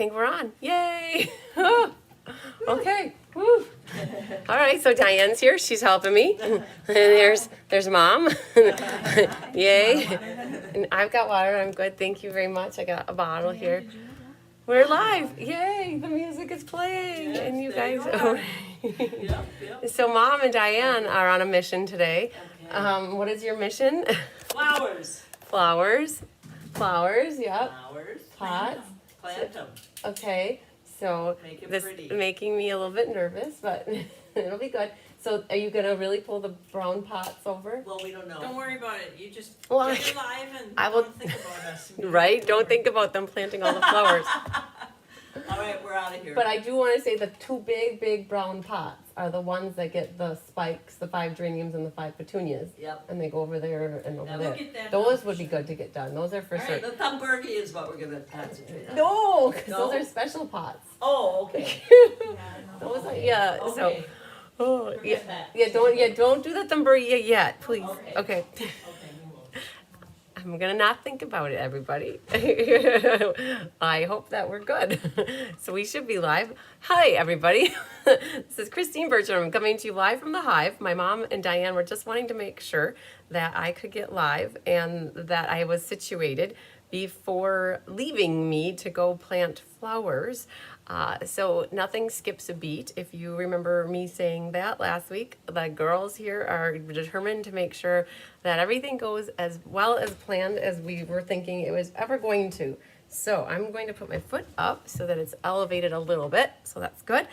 think we're on. Yay! Okay. Woo. All right, so Diane's here. She's helping me. And there's Mom. Yay. And I've got water. I'm good. Thank you very much. I got a bottle here. We're live. Yay. The music is playing. Yes, and you there guys. Yep. So Mom and Diane are on a mission today. Okay. What is your mission? Flowers. Flowers. Flowers, yep. Flowers. Pots. Plant them. Okay. So Make it this pretty. making me a little bit nervous, but it'll be good. So are you gonna really pull the brown pots over? Well, we don't know. Don't worry about it. You just Well, get it live and I will- don't think about us. Right? Don't think about them planting all the flowers. All right, we're out of here. But I do want to say the two big brown pots are the ones that get the spikes, the 5 geraniums and the 5 petunias. Yep. And they go over there and over Now there. We'll get that Those done. would be good to get done. Those are for All sure. right, the Thumbergy is what we're gonna concentrate on. No, because No? those are special pots. Oh, okay. Those are, yeah. So, Okay. oh, yeah, Forget that. don't do the Thumberia yet, please. Okay. Okay. Okay, we won't. I'm gonna not think about it, everybody. I hope that we're good. So we should be live. Hi, everybody. This is Christine Bertram. I'm coming to you live from the Hive. My mom and Diane were just wanting to make sure that I could get live and that I was situated before leaving me to go plant flowers. So nothing skips a beat. If you remember me saying that last week, the girls here are determined to make sure that everything goes as well as planned as we were thinking it was ever going to. So I'm going to put my foot up so that it's elevated a little bit. So that's good.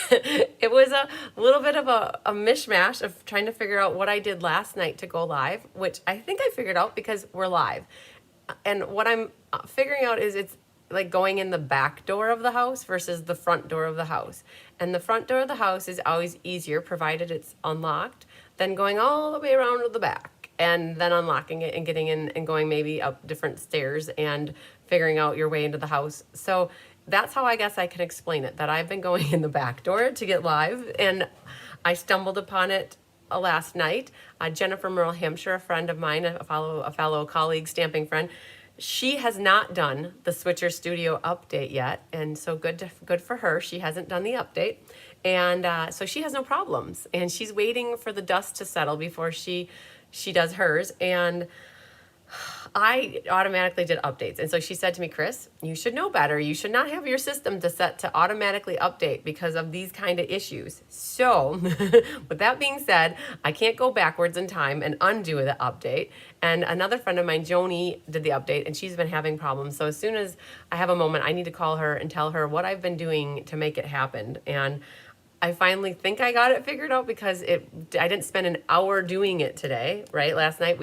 It was a little bit of a mishmash of trying to figure out what I did last night to go live, which I think I figured out because we're live. And what I'm figuring out is it's like going in the back door of the house versus the front door of the house. And the front door of the house is always easier, provided it's unlocked, than going all the way around to the back and then unlocking it and getting in and going maybe up different stairs and figuring out your way into the house. So that's how I guess I can explain it, that I've been going in the back door to get live, and I stumbled upon it last night. Jennifer Merle Hampshire, a friend of mine, a fellow colleague, stamping friend, she has not done the Switcher Studio update yet, and so good for her. She hasn't done the update, and so she has no problems, and she's waiting for the dust to settle before she does hers. And I automatically did updates. And so she said to me, Chris, you should know better. You should not have your system set to automatically update because of these kind of issues. So with that being said, I can't go backwards in time and undo the update. And another friend of mine, Joni, did the update and she's been having problems. So as soon as I have a moment, I need to call her and tell her what I've been doing to make it happen. And I finally think I got it figured out because I didn't spend an hour doing it today, right? Last night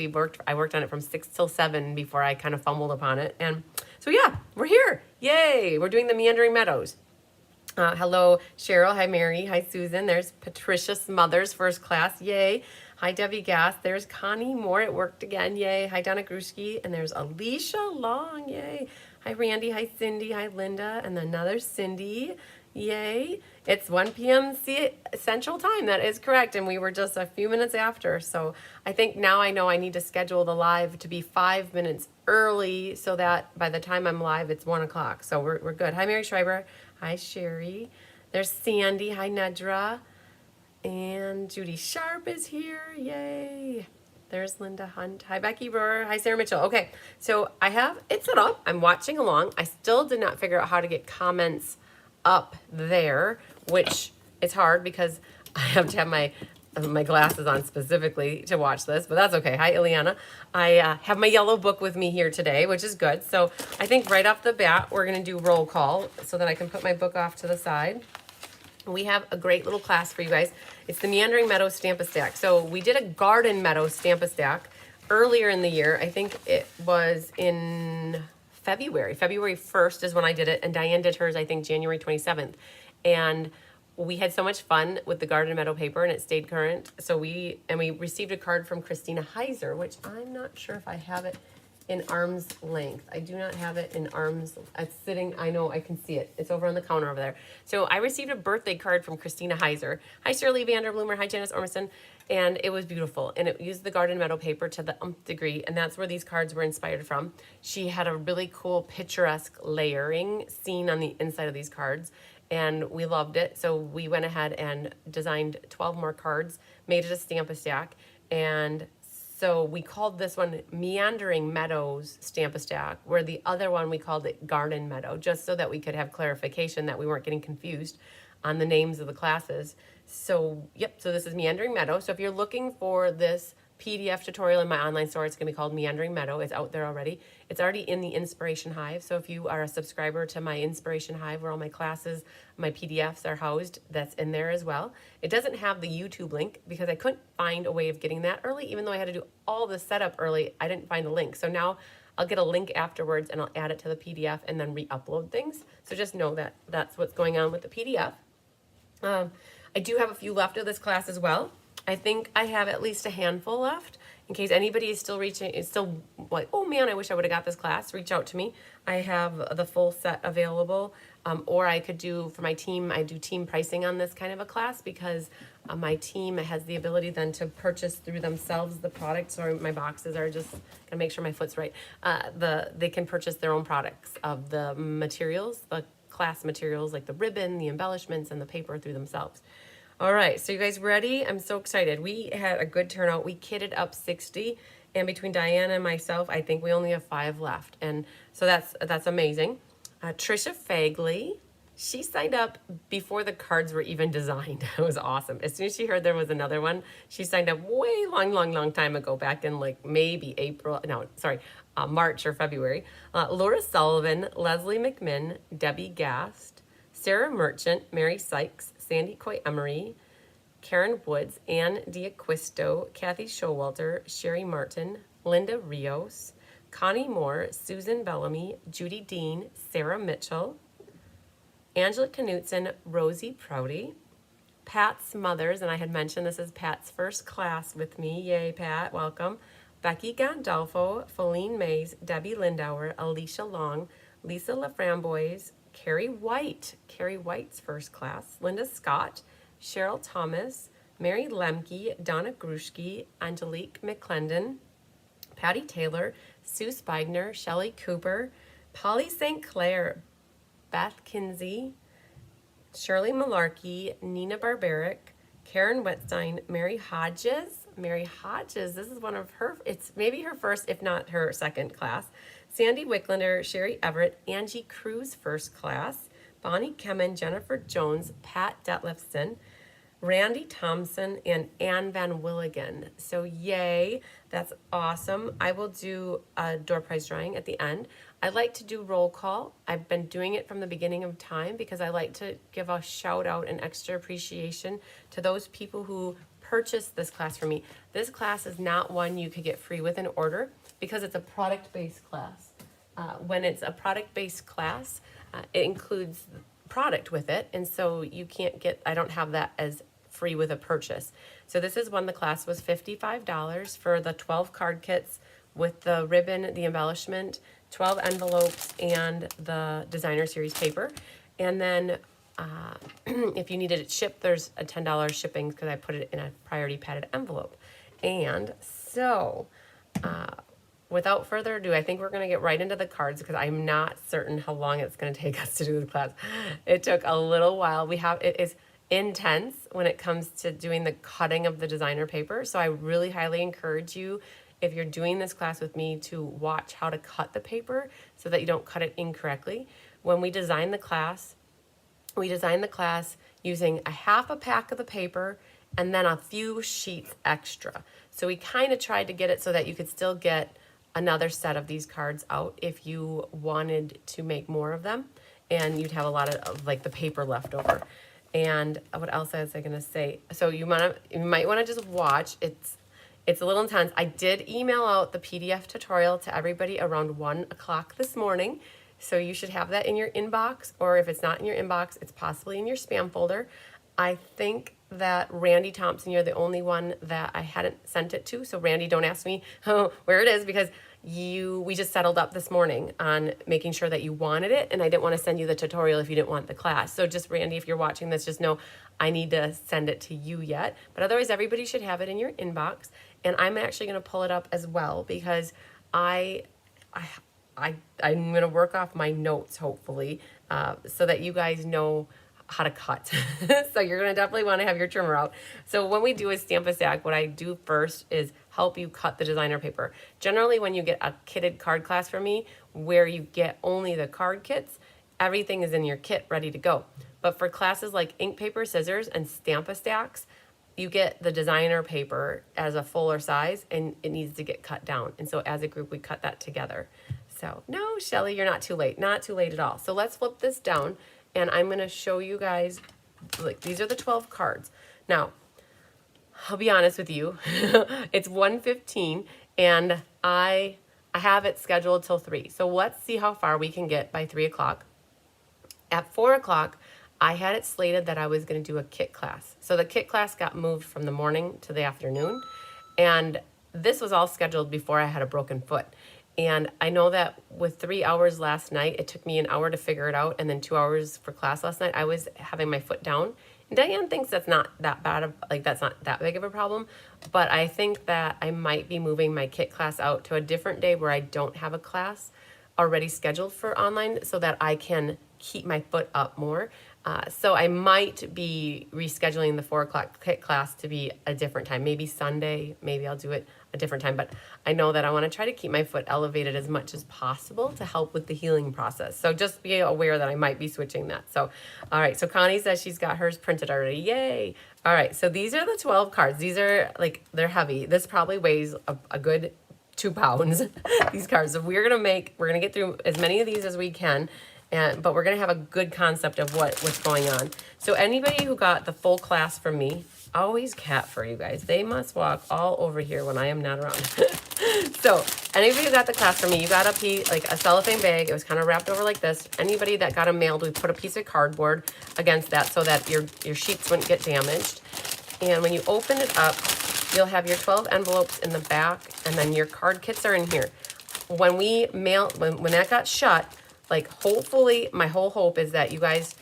I worked on it from 6 till 7 before I kind of fumbled upon it. And so yeah, we're here. Yay. We're doing the Meandering Meadows. Hello, Cheryl. Hi, Mary. Hi, Susan. There's Patricia Smothers, first class. Yay. Hi, Debbie Gass. There's Connie Moore. It worked again. Yay. Hi, Donna Gruski. And there's Alicia Long. Yay. Hi, Randy. Hi, Cindy. Hi, Linda. And another Cindy. Yay. It's 1 p.m. Central Time. That is correct. And we were just a few minutes after. So I think now I know I need to schedule the live to be 5 minutes early so that by the time I'm live, it's 1 o'clock. So we're good. Hi, Mary Schreiber. Hi, Sherry. There's Sandy. Hi, Nedra. And Judy Sharp is here. Yay. There's Linda Hunt. Hi, Becky Brewer. Hi, Sarah Mitchell. Okay, so I have it set up. I'm watching along. I still did not figure out how to get comments up there, which is hard because I have to have my glasses on specifically to watch this, but that's okay. Hi, Ileana. I have my yellow book with me here today, which is good. So I think right off the bat, we're going to do roll call so that I can put my book off to the side. We have a great little class for you guys. It's the Meandering Meadow Stamp-A-Stack. So we did a Garden Meadow Stamp-A-Stack earlier in the year. I think it was in February. February 1st is when I did it, and Diane did hers, I think, January 27th. And we had so much fun with the Garden Meadow paper, and it stayed current. So we received a card from Christina Heiser, which I'm not sure if I have it in arm's length. I do not have it in arm's. It's sitting. I know I can see it. It's over on the counter over there. So I received a birthday card from Christina Heiser. Hi, Shirley Vanderblumer. Hi, Janice Ormson. And it was beautiful, and it used the garden meadow paper to the nth degree, and that's where these cards were inspired from. She had a really cool picturesque layering scene on the inside of these cards, and we loved it. So we went ahead and designed 12 more cards, made it a Stamp-a-Stack, and so we called this one Meandering Meadows Stamp-a-Stack, where the other one we called it Garden Meadow, just so that we could have clarification that we weren't getting confused on the names of the classes. So, yep, so this is Meandering Meadow. So if you're looking for this PDF tutorial in my online store, it's going to be called Meandering Meadow. It's out there already. It's already in the Inspiration Hive. So if you are a subscriber to my Inspiration Hive, where all my classes, my PDFs are housed, that's in there as well. It doesn't have the YouTube link because I couldn't find a way of getting that early. Even though I had to do all the setup early, I didn't find the link. So now I'll get a link afterwards and I'll add it to the PDF and then re-upload things. So just know that that's what's going on with the PDF. I do have a few left of this class as well. I think I have at least a handful left. In case anybody is still like, oh man, I wish I would have got this class, reach out to me. I have the full set available. Or I could do, for my team, I do team pricing on this kind of a class because my team has the ability then to purchase through themselves the product. So my boxes are just, gonna make sure my foot's right. They can purchase their own products of the materials, the class materials like the ribbon, the embellishments, and the paper through themselves. All right, so you guys ready? I'm so excited. We had a good turnout. We kitted up 60, and between Diana and myself, I think we only have 5 left, and so that's amazing. Trisha Fagley, she signed up before the cards were even designed. It was awesome. As soon as she heard there was another one, she signed up way long time ago, back in like maybe March or February. Laura Sullivan, Leslie McMinn, Debbie Gast, Sarah Merchant, Mary Sykes, Sandy Coy Emery, Karen Woods, Ann D'Acquisto, Kathy Showalter, Sherry Martin, Linda Rios, Connie Moore, Susan Bellamy, Judy Dean, Sarah Mitchell, Angela Knutson, Rosie Prouty, Pat Smothers, and I had mentioned this is Pat's first class with me. Yay, Pat, welcome. Becky Gandolfo, Feline Mays, Debbie Lindauer, Alicia Long, Lisa LaFramboise, Carrie White's first class, Linda Scott, Cheryl Thomas, Mary Lemke, Donna Grushke, Angelique McClendon, Patty Taylor, Sue Spigner, Shelley Cooper, Polly St. Clair, Beth Kinsey, Shirley Malarkey, Nina Barbaric, Karen Wetstein, Mary Hodges, this is one of her, it's maybe her first, if not her second class. Sandy Wicklander, Sherry Everett, Angie Cruz first class, Bonnie Kemen, Jennifer Jones, Pat Detlefson, Randy Thompson, and Ann Van Willigan. So yay, that's awesome. I will do a door prize drawing at the end. I like to do roll call. I've been doing it from the beginning of time because I like to give a shout out and extra appreciation to those people who purchased this class for me. This class is not one you could get free with an order because it's a product-based class. When it's a product-based class, it includes product with it, and so you can't get, I don't have that as free with a purchase. So this is when the class was $55 for the 12 card kits with the ribbon, the embellishment, 12 envelopes, and the designer series paper. And then if you needed it shipped, there's a $10 shipping because I put it in a priority padded envelope. And so without further ado, I think we're going to get right into the cards because I'm not certain how long it's going to take us to do the class. It took a little while. It is intense when it comes to doing the cutting of the designer paper. So I really highly encourage you, if you're doing this class with me, to watch how to cut the paper so that you don't cut it incorrectly. When we designed the class, using a half a pack of the paper and then a few sheets extra. So we kind of tried to get it so that you could still get another set of these cards out if you wanted to make more of them, and you'd have a lot of like the paper left over. And what else was I gonna say? So you might want to just watch. It's a little intense. I did email out the PDF tutorial to everybody around 1 o'clock this morning. So you should have that in your inbox, or if it's not in your inbox, it's possibly in your spam folder. I think that Randy Thompson, you're the only one that I hadn't sent it to. So Randy, don't ask me where it is because we just settled up this morning on making sure that you wanted it, and I didn't want to send you the tutorial if you didn't want the class. So just Randy, if you're watching this, just know I need to send it to you yet. But otherwise, everybody should have it in your inbox. And I'm actually going to pull it up as well because I'm going to work off my notes, hopefully, so that you guys know how to cut. So you're going to definitely want to have your trimmer out. So when we do a stamp a stack, what I do first is help you cut the designer paper. Generally, when you get a kitted card class from me, where you get only the card kits, everything is in your kit ready to go. But for classes like ink, paper, scissors, and stamp a stacks, you get the designer paper as a fuller size and it needs to get cut down. And so as a group, we cut that together. So no, Shelly, you're not too late. Not too late at all. So let's flip this down and I'm going to show you guys, like, these are the 12 cards. Now, I'll be honest with you. It's 1:15 and I have it scheduled till 3. So let's see how far we can get by 3 o'clock. At 4 o'clock, I had it slated that I was going to do a kit class. So the kit class got moved from the morning to the afternoon. And this was all scheduled before I had a broken foot. And I know that with 3 hours last night, it took me an hour to figure it out. And then 2 hours for class last night, I was having my foot down. And Diane thinks that's not that bad, that's not that big of a problem. But I think that I might be moving my kit class out to a different day where I don't have a class already scheduled for online so that I can keep my foot up more. So I might be rescheduling the 4 o'clock kit class to be a different time. Maybe Sunday, maybe I'll do it a different time. But I know that I want to try to keep my foot elevated as much as possible to help with the healing process. So just be aware that I might be switching that. So, all right. So Connie says she's got hers printed already. Yay. All right. So these are the 12 cards. These are they're heavy. This probably weighs a good 2 pounds, these cards. So we're going to get through as many of these as we can. But we're going to have a good concept of what's going on. So anybody who got the full class from me, always cat for you guys. They must walk all over here when I am not around. So anybody who got the class from me, you got a piece, like a cellophane bag. It was kind of wrapped over like this. Anybody that got them mailed, we put a piece of cardboard against that so that your sheets wouldn't get damaged. And when you open it up, you'll have your 12 envelopes in the back, and then your card kits are in here. When we when that got shut, like, hopefully, my whole hope is that you guys,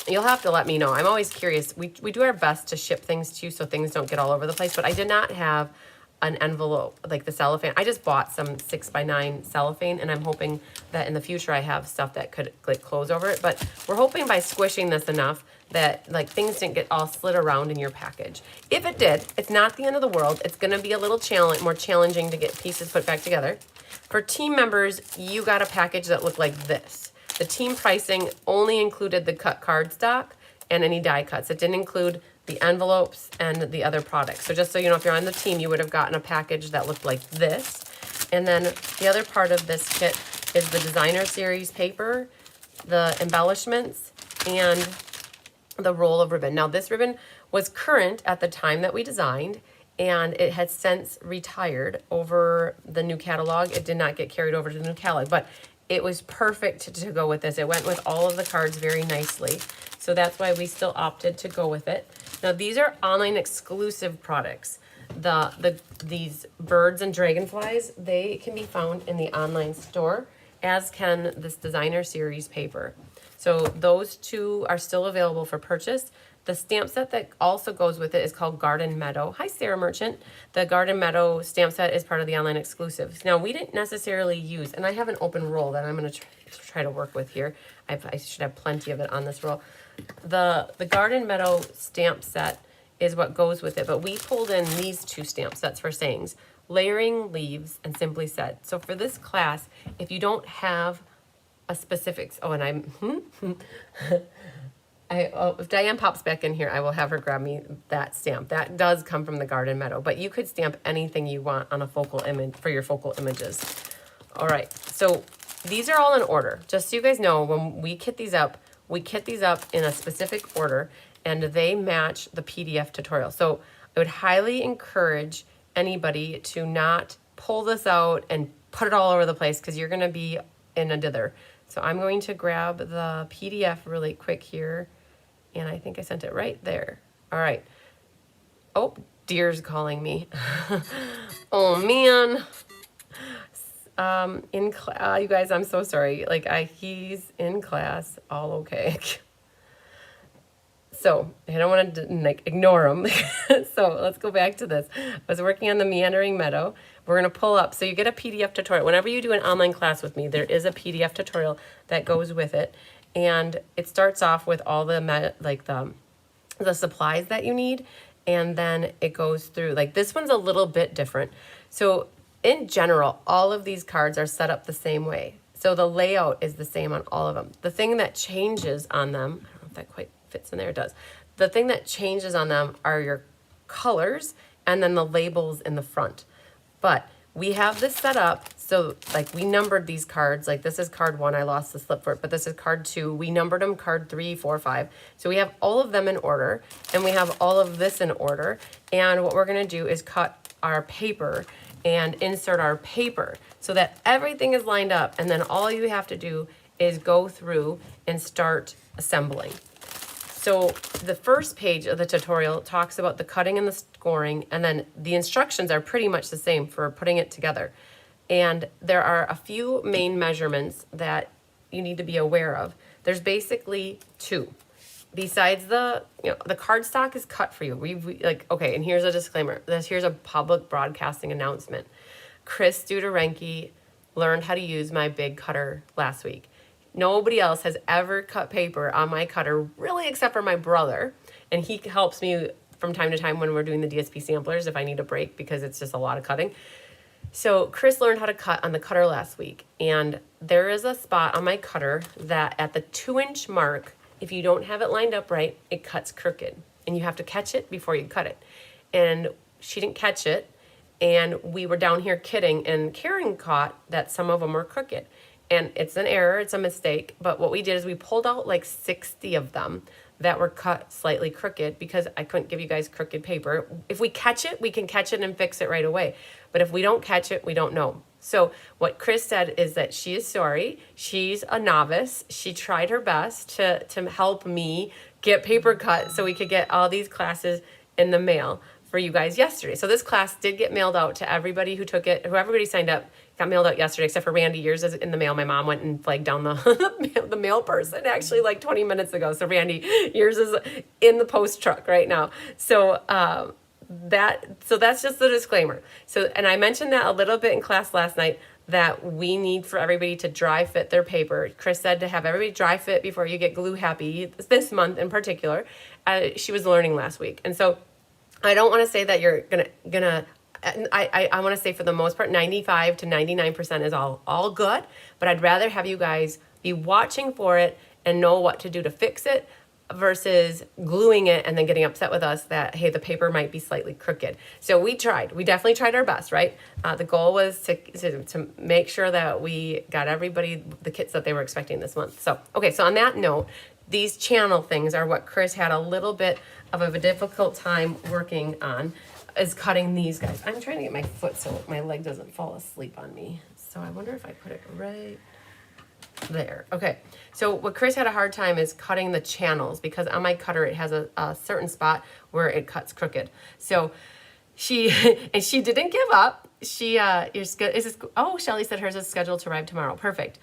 you'll have to let me know. I'm always curious. We do our best to ship things to you so things don't get all over the place, but I did not have an envelope, like the cellophane. I just bought some 6x9 cellophane, and I'm hoping that in the future I have stuff that could, like, close over it. But we're hoping by squishing this enough that, like, things didn't get all slid around in your package. If it did, it's not the end of the world. It's going to be a little more challenging to get pieces put back together. For team members, you got a package that looked like this. The team pricing only included the cut card stock and any die cuts. It didn't include the envelopes and the other products. So just so you know, if you're on the team, you would have gotten a package that looked like this. And then the other part of this kit is the designer series paper, the embellishments, and the roll of ribbon. Now, this ribbon was current at the time that we designed, and it had since retired over the new catalog. It did not get carried over to the new catalog, but it was perfect to go with this. It went with all of the cards very nicely. So that's why we still opted to go with it. Now, these are online exclusive products. These birds and dragonflies, they can be found in the online store, as can this designer series paper. So those two are still available for purchase. The stamp set that also goes with it is called Garden Meadow. Hi, Sarah Merchant. The Garden Meadow stamp set is part of the online exclusives. Now, we didn't necessarily use, and I have an open roll that I'm going to try to work with here. I should have plenty of it on this roll. The Garden Meadow stamp set is what goes with it, but we pulled in these 2 stamp sets for sayings, Layering Leaves and Simply Said. So for this class, if you don't have a specific, if Diane pops back in here, I will have her grab me that stamp. That does come from the Garden Meadow, but you could stamp anything you want on a focal image for your focal images. All right, so these are all in order. Just so you guys know, when we kit these up in a specific order, and they match the PDF tutorial. So I would highly encourage anybody to not pull this out and put it all over the place, because you're going to be in a dither. So I'm going to grab the PDF really quick here, and I think I sent it right there. All right, Oh, deer's calling me. Oh man. In class, you guys, I'm so sorry. Like he's in class, all okay. So I don't want to like ignore him. So let's go back to this. I was working on the Meandering Meadow. We're going to pull up. So you get a PDF tutorial. Whenever you do an online class with me, there is a PDF tutorial that goes with it. And it starts off with all the the supplies that you need. And then it goes through, like this one's a little bit different. So in general, all of these cards are set up the same way. So the layout is the same on all of them. The thing that changes on them, I don't know if that quite fits in there, it does. The thing that changes on them are your colors and then the labels in the front. But we have this set up, so like we numbered these cards, like this is card 1, I lost the slip for it, but this is card 2. We numbered them card 3, 4, 5. So we have all of them in order, and we have all of this in order. And what we're gonna do is cut our paper and insert our paper so that everything is lined up, and then all you have to do is go through and start assembling. So the first page of the tutorial talks about the cutting and the scoring, and then the instructions are pretty much the same for putting it together. And there are a few main measurements that you need to be aware of. There's basically 2. Besides the cardstock is cut for you. We okay, and here's a disclaimer. Here's a public broadcasting announcement. Chris Duderenke learned how to use my big cutter last week. Nobody else has ever cut paper on my cutter, really, except for my brother. And he helps me from time to time when we're doing the DSP samplers if I need a break because it's just a lot of cutting. So Chris learned how to cut on the cutter last week. And there is a spot on my cutter that at the 2-inch mark, if you don't have it lined up right, it cuts crooked. And you have to catch it before you cut it. And she didn't catch it. And we were down here kidding. And Karen caught that some of them were crooked. And it's an error, it's a mistake, but what we did is we pulled out like 60 of them that were cut slightly crooked because I couldn't give you guys crooked paper. If we catch it, we can catch it and fix it right away. But if we don't catch it, we don't know. So what Chris said is that she is sorry. She's a novice. She tried her best to help me get paper cut so we could get all these classes in the mail for you guys yesterday. So this class did get mailed out to everybody who took it, who everybody signed up. Got mailed out yesterday, except for Randy. Yours is in the mail. My mom went and flagged down the mail person actually like 20 minutes ago. So Randy, yours is in the post truck right now. So that's just the disclaimer. So, and I mentioned that a little bit in class last night that we need for everybody to dry fit their paper. Chris said to have everybody dry fit before you get glue happy this month in particular. She was learning last week. And so I don't want to say that you're gonna I want to say for the most part, 95 to 99% is all good, but I'd rather have you guys be watching for it and know what to do to fix it versus gluing it and then getting upset with us that, hey, the paper might be slightly crooked. So we definitely tried our best, right? The goal was to make sure that we got everybody the kits that they were expecting this month. So, okay, so on that note, these channel things are what Chris had a little bit of a difficult time working on. Is cutting these guys. I'm trying to get my foot so my leg doesn't fall asleep on me. So I wonder if I put it right there. Okay. So what Chris had a hard time is cutting the channels because on my cutter it has a certain spot where it cuts crooked. So she didn't give up. Shelly said hers is scheduled to arrive tomorrow. Perfect.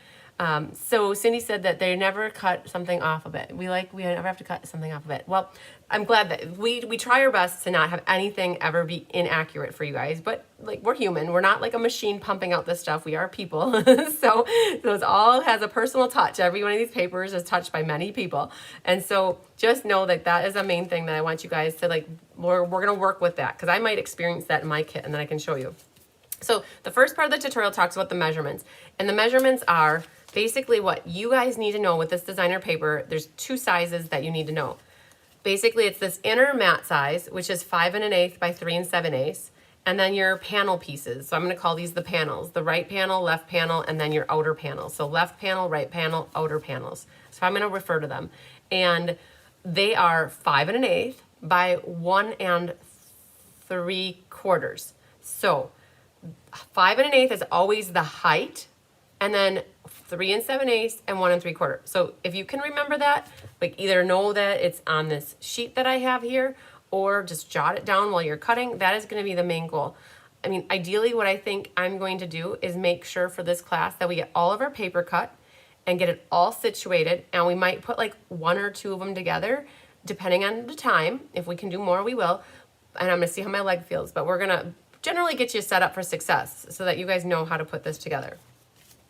So Cindy said that they never cut something off of it. We never have to cut something off of it. Well, I'm glad that we try our best to not have anything ever be inaccurate for you guys, but like we're human. We're not like a machine pumping out this stuff. We are people. So those all has a personal touch. Every one of these papers is touched by many people. And so just know that that is a main thing that I want you guys to like, we're going to work with that because I might experience that in my kit and then I can show you. So the first part of the tutorial talks about the measurements, and the measurements are basically what you guys need to know with this designer paper. There's 2 sizes that you need to know. Basically, it's this inner mat size, which is 5 1/8 by 3 7/8, and then your panel pieces. So I'm going to call these the panels, the right panel, left panel, and then your outer panel. So left panel, right panel, outer panels. So I'm going to refer to them. And they are 5 1/8 by 1 3/4. So 5 1/8 is always the height, and then 3 7/8 and 1 3/4. So if you can remember that, like either know that it's on this sheet that I have here, or just jot it down while you're cutting. That is going to be the main goal. I mean, ideally what I think I'm going to do is make sure for this class that we get all of our paper cut and get it all situated, and we might put like 1 or 2 of them together depending on the time. If we can do more, we will. And I'm gonna see how my leg feels, but we're gonna generally get you set up for success so that you guys know how to put this together.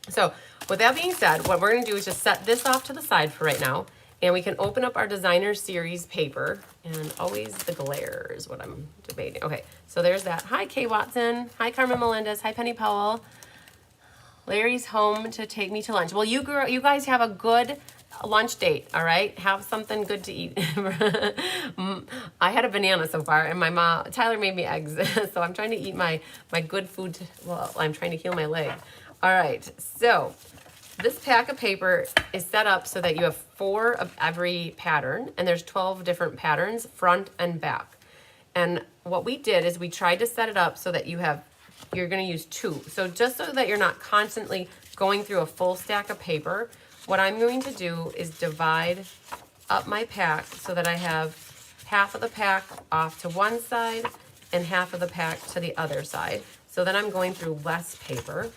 So with that being said, what we're gonna do is just set this off to the side for right now, and we can open up our designer series paper, and always the glare is what I'm debating. Okay, so there's that. Hi, Kay Watson. Hi, Carmen Melendez. Hi, Penny Powell. Larry's home to take me to lunch. Well, you guys have a good lunch date, all right? Have something good to eat. I had a banana so far, and Tyler made me eggs, so I'm trying to eat my good food. Well, I'm trying to heal my leg. All right, so this pack of paper is set up so that you have 4 of every pattern, and there's 12 different patterns, front and back. And what we did is we tried to set it up so that you're gonna use 2. So just so that you're not constantly going through a full stack of paper, what I'm going to do is divide up my pack so that I have half of the pack off to one side and half of the pack to the other side. So then I'm going through less paper.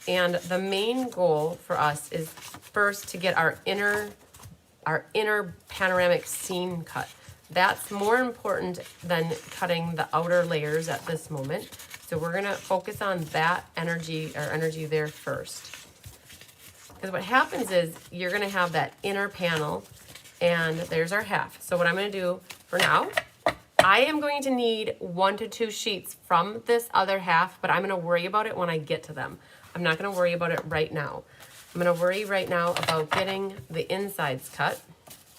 And the main goal for us is first to get our inner panoramic seam cut. That's more important than cutting the outer layers at this moment. So we're gonna focus on that energy there first. Because what happens is you're gonna have that inner panel, and there's our half. So what I'm gonna do for now, I am going to need 1 to 2 sheets from this other half, but I'm gonna worry about it when I get to them. I'm not gonna worry about it right now. I'm gonna worry right now about getting the insides cut.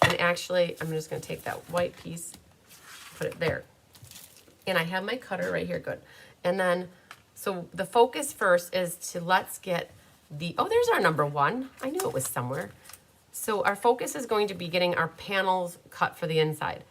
And actually, I'm just gonna take that white piece, put it there. And I have my cutter right here, good. And then, so the focus first is to let's get oh, there's our number 1. I knew it was somewhere. So our focus is going to be getting our panels cut for the inside.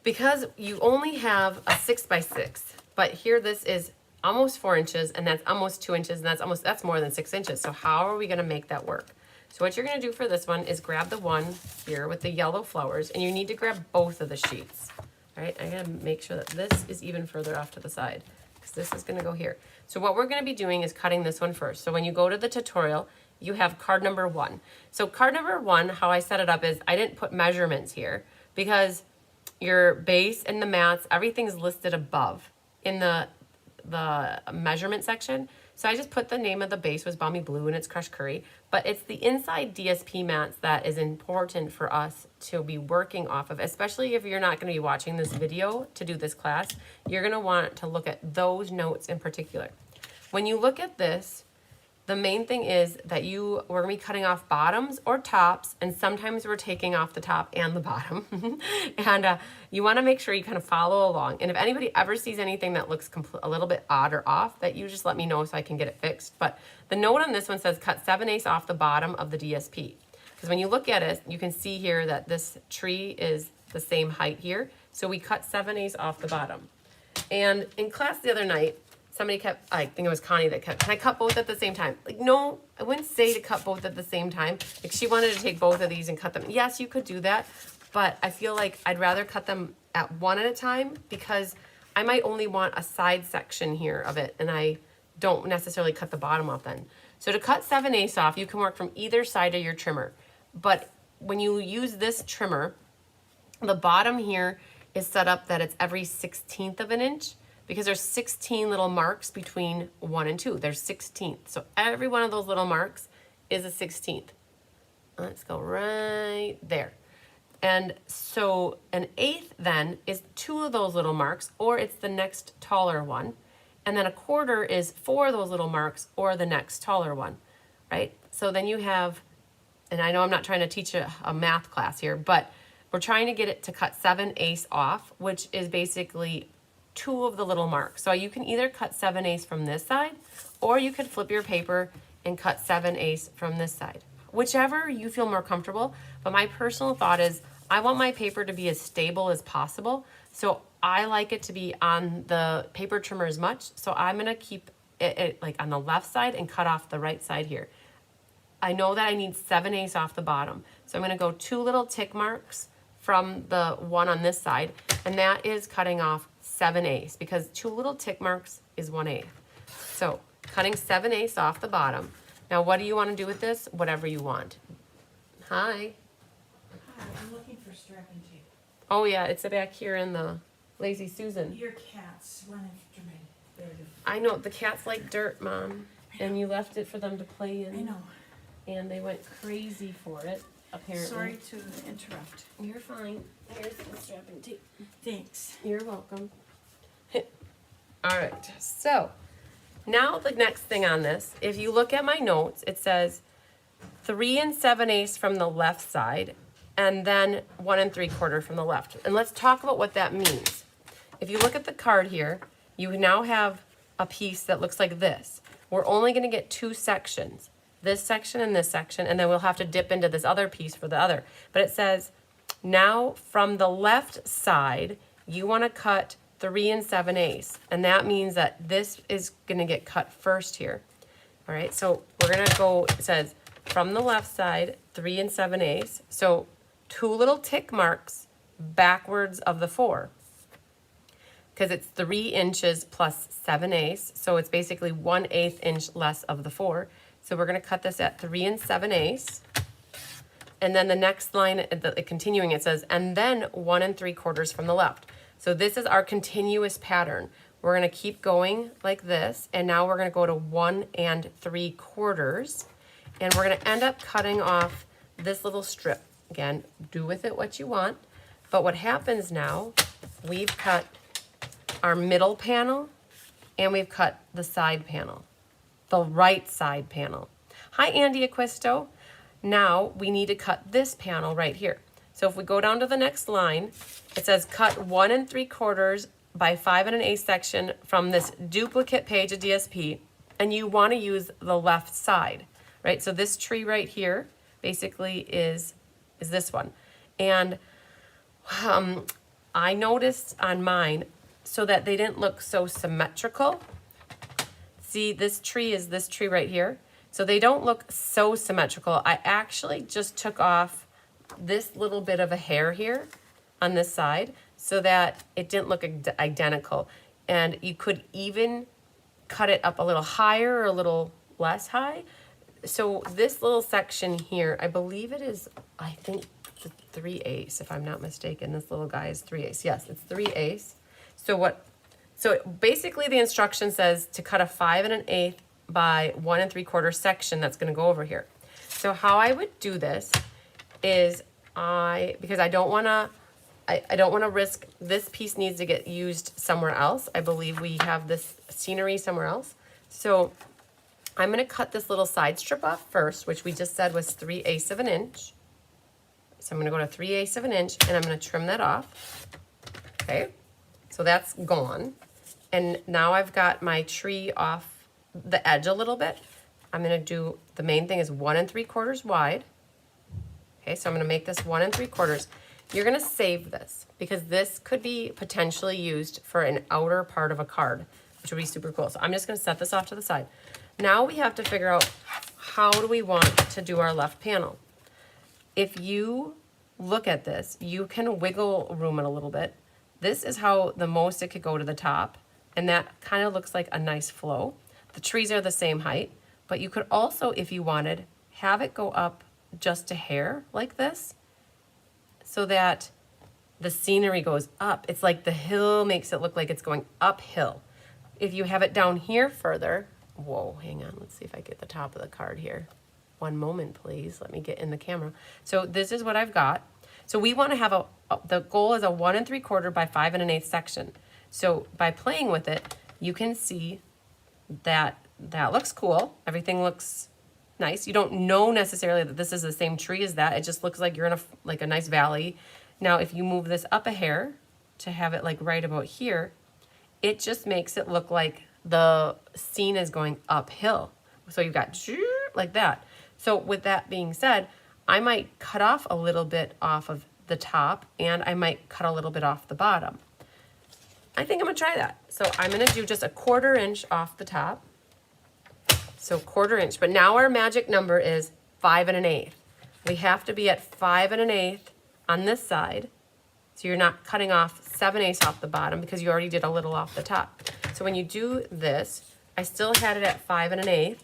Because you only have a 6x6, but here this is almost 4 inches, and that's almost 2 inches, and that's more than 6 inches. So how are we gonna make that work? So what you're gonna do for this one is grab the one here with the yellow flowers, and you need to grab both of the sheets. All right, I gotta make sure that this is even further off to the side, because this is gonna go here. So what we're gonna be doing is cutting this one first. So when you go to the tutorial, you have card number 1. So card number 1, how I set it up is I didn't put measurements here because your base and the mats, everything's listed above in the measurement section. So I just put the name of the base was Balmy Blue and it's crushed curry, but it's the inside DSP mats that is important for us to be working off of, especially if you're not going to be watching this video to do this class. You're going to want to look at those notes in particular. When you look at this, the main thing is that we're going to be cutting off bottoms or tops, and sometimes we're taking off the top and the bottom. And you want to make sure you kind of follow along. And if anybody ever sees anything that looks a little bit odd or off, that you just let me know so I can get it fixed. But the note on this one says cut 7/8 off the bottom of the DSP. Because when you look at it, you can see here that this tree is the same height here. So we cut 7/8 off the bottom. And in class the other night, somebody kept, I think it was Connie that kept, can I cut both at the same time? Like, no, I wouldn't say to cut both at the same time. Like, she wanted to take both of these and cut them. Yes, you could do that, but I feel like I'd rather cut them at one at a time because I might only want a side section here of it, and I don't necessarily cut the bottom off then. So to cut 7/8 off, you can work from either side of your trimmer. But when you use this trimmer, the bottom here is set up that it's every 1/16 of an inch, because there's 16 little marks between 1 and 2. There's 16. So every one of those little marks is a 16th. Let's go right there. And so an 1/8 then is 2 of those little marks, or it's the next taller one. And then a 1/4 is 4 of those little marks, or the next taller one, right? So then you have, and I know I'm not trying to teach a math class here, but we're trying to get it to cut 7/8 off, which is basically 2 of the little marks. So you can either cut 7/8 from this side, or you could flip your paper and cut 7/8 from this side. Whichever you feel more comfortable, but my personal thought is I want my paper to be as stable as possible. So I like it to be on the paper trimmer as much. So I'm gonna keep it like on the left side and cut off the right side here. I know that I need 7/8 off the bottom. So I'm gonna go 2 little tick marks from the one on this side, and that is cutting off 7/8 because 2 little tick marks is 1/8. So cutting 7/8 off the bottom. Now what do you want to do with this? Whatever you want. Hi. Hi, I'm looking for strapping tape. Oh yeah, it's back here in the Lazy Susan. Your cats went after me. I know, the cats like dirt, Mom, and you left it for them to play in. I know. And they went crazy for it, apparently. Sorry to interrupt. You're fine. Here's the strapping tape. Thanks. You're welcome. All right, so now the next thing on this, if you look at my notes, it says 3 7/8 from the left side, and then 1 3/4 from the left. And let's talk about what that means. If you look at the card here, you now have a piece that looks like this. We're only going to get 2 sections, this section and this section, and then we'll have to dip into this other piece for the other. But it says, now from the left side, you want to cut 3 7/8, and that means that this is going to get cut first here. All right, so we're going to go, it says, from the left side, 3 7/8, so 2 little tick marks backwards of the 4. Because it's 3 inches plus 7/8, so it's basically 1/8 inch less of the 4. So we're going to cut this at 3 7/8. And then the next line, continuing, it says, and then 1 3/4 from the left. So this is our continuous pattern. We're going to keep going like this, and now we're going to go to 1 3/4, and we're going to end up cutting off this little strip. Again, do with it what you want. But what happens now, we've cut our middle panel, and we've cut the side panel, the right side panel. Hi, Andy Acquisto. Now we need to cut this panel right here. So if we go down to the next line, it says cut 1 3/4 by 5 1/8 section from this duplicate page of DSP, and you want to use the left side, right? So this tree right here basically is this one. And I noticed on mine, so that they didn't look so symmetrical. See, this tree is this tree right here. So they don't look so symmetrical. I actually just took off this little bit of a hair here on this side so that it didn't look identical. And you could even cut it up a little higher or a little less high. So this little section here, I believe it is, I think, 3/8, if I'm not mistaken. This little guy is 3/8. Yes, it's 3/8. So basically the instruction says to cut a 5 1/8 by 1 3/4 section that's going to go over here. So how I would do this is because I don't want to risk, this piece needs to get used somewhere else. I believe we have this scenery somewhere else. So I'm going to cut this little side strip off first, which we just said was 3/8 of an inch. So I'm going to go to 3/8 of an inch, and I'm going to trim that off. Okay. So that's gone. And now I've got my tree off the edge a little bit. I'm going to do, the main thing is 1 3/4 wide. Okay, so I'm going to make this 1 3/4. You're going to save this because this could be potentially used for an outer part of a card, which would be super cool. So I'm just going to set this off to the side. Now we have to figure out how do we want to do our left panel. If you look at this, you can wiggle room it a little bit. This is how the most it could go to the top, and that kind of looks like a nice flow. The trees are the same height, but you could also, if you wanted, have it go up just a hair like this so that the scenery goes up. It's like the hill makes it look like it's going uphill. If you have it down here further, whoa, hang on, let's see if I get the top of the card here. One moment, please. Let me get in the camera. So this is what I've got. So we want to have the goal is a 1 3/4 by 5 1/8 section. So by playing with it, you can see that that looks cool. Everything looks nice. You don't know necessarily that this is the same tree as that. It just looks like you're in a nice valley. Now, if you move this up a hair to have it like right about here, it just makes it look like the scene is going uphill. So you've got like that. So with that being said, I might cut off a little bit off of the top, and I might cut a little bit off the bottom. I think I'm gonna try that. So I'm gonna do just a 1/4 inch off the top. So 1/4 inch, but now our magic number is 5 1/8. We have to be at 5 1/8 on this side So you're not cutting off 7/8 off the bottom because you already did a little off the top. So when you do this, I still had it at 5 1/8.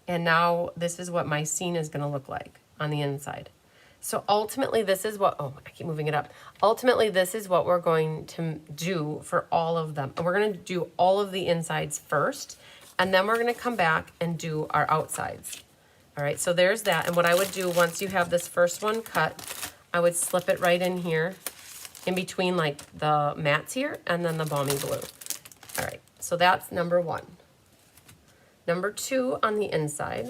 And now this is what my scene is gonna look like on the inside. So ultimately this is what, oh, I keep moving it up. Ultimately this is what we're going to do for all of them. And we're gonna do all of the insides first, and then we're gonna come back and do our outsides. All right, so there's that. And what I would do once you have this first one cut, I would slip it right in here, in between like the mats here and then the balmy blue. All right, so that's number 1. Number 2 on the inside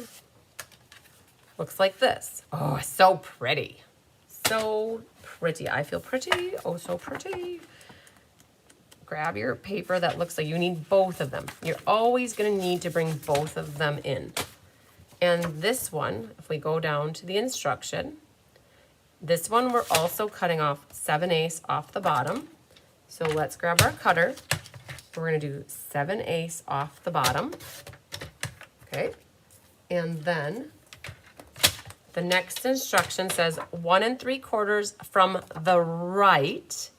looks like this. Oh, so pretty. So pretty. I feel pretty. Oh, so pretty. Grab your paper that looks like you need both of them. You're always going to need to bring both of them in. And this one, if we go down to the instruction, this one we're also cutting off 7/8 off the bottom. So let's grab our cutter. We're going to do 7/8 off the bottom. Okay. And then the next instruction says 1 3/4 from the right,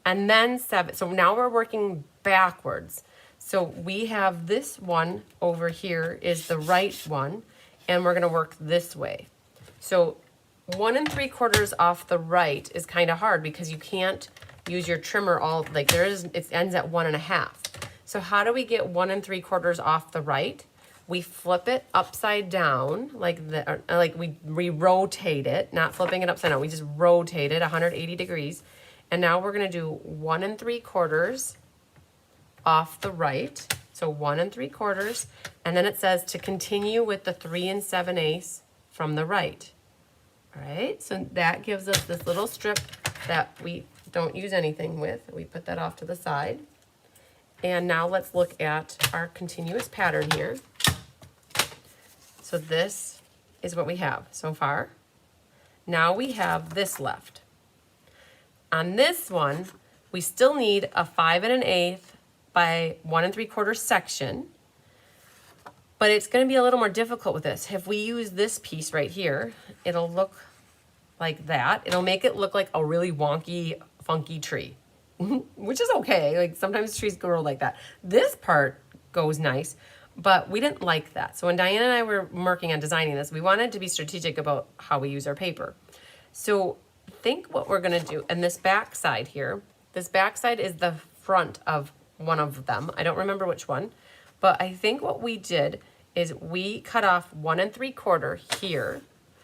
and then 7. So now we're working backwards. So we have this one over here is the right one, and we're going to work this way. So 1 3/4 off the right is kind of hard because you can't use your trimmer all, like it ends at 1 1/2. So how do we get 1 3/4 off the right? We flip it upside down like we rotate it, not flipping it upside down. We just rotate it 180 degrees. And now we're gonna do 1 3/4 off the right. So 1 3/4, and then it says to continue with the 3 7/8 from the right. All right, so that gives us this little strip that we don't use anything with. We put that off to the side. And now let's look at our continuous pattern here. So this is what we have so far. Now we have this left. On this one, we still need a 5 1/8 by 1 3/4 section, but it's going to be a little more difficult with this. If we use this piece right here, it'll look like that. It'll make it look like a really wonky, funky tree, which is okay. Like sometimes trees grow like that. This part goes nice, but we didn't like that. So when Diane and I were working on designing this, we wanted to be strategic about how we use our paper. So think what we're gonna do. And this back side here, this back side is the front of one of them. I don't remember which one, but I think what we did is we cut off 1 3/4 here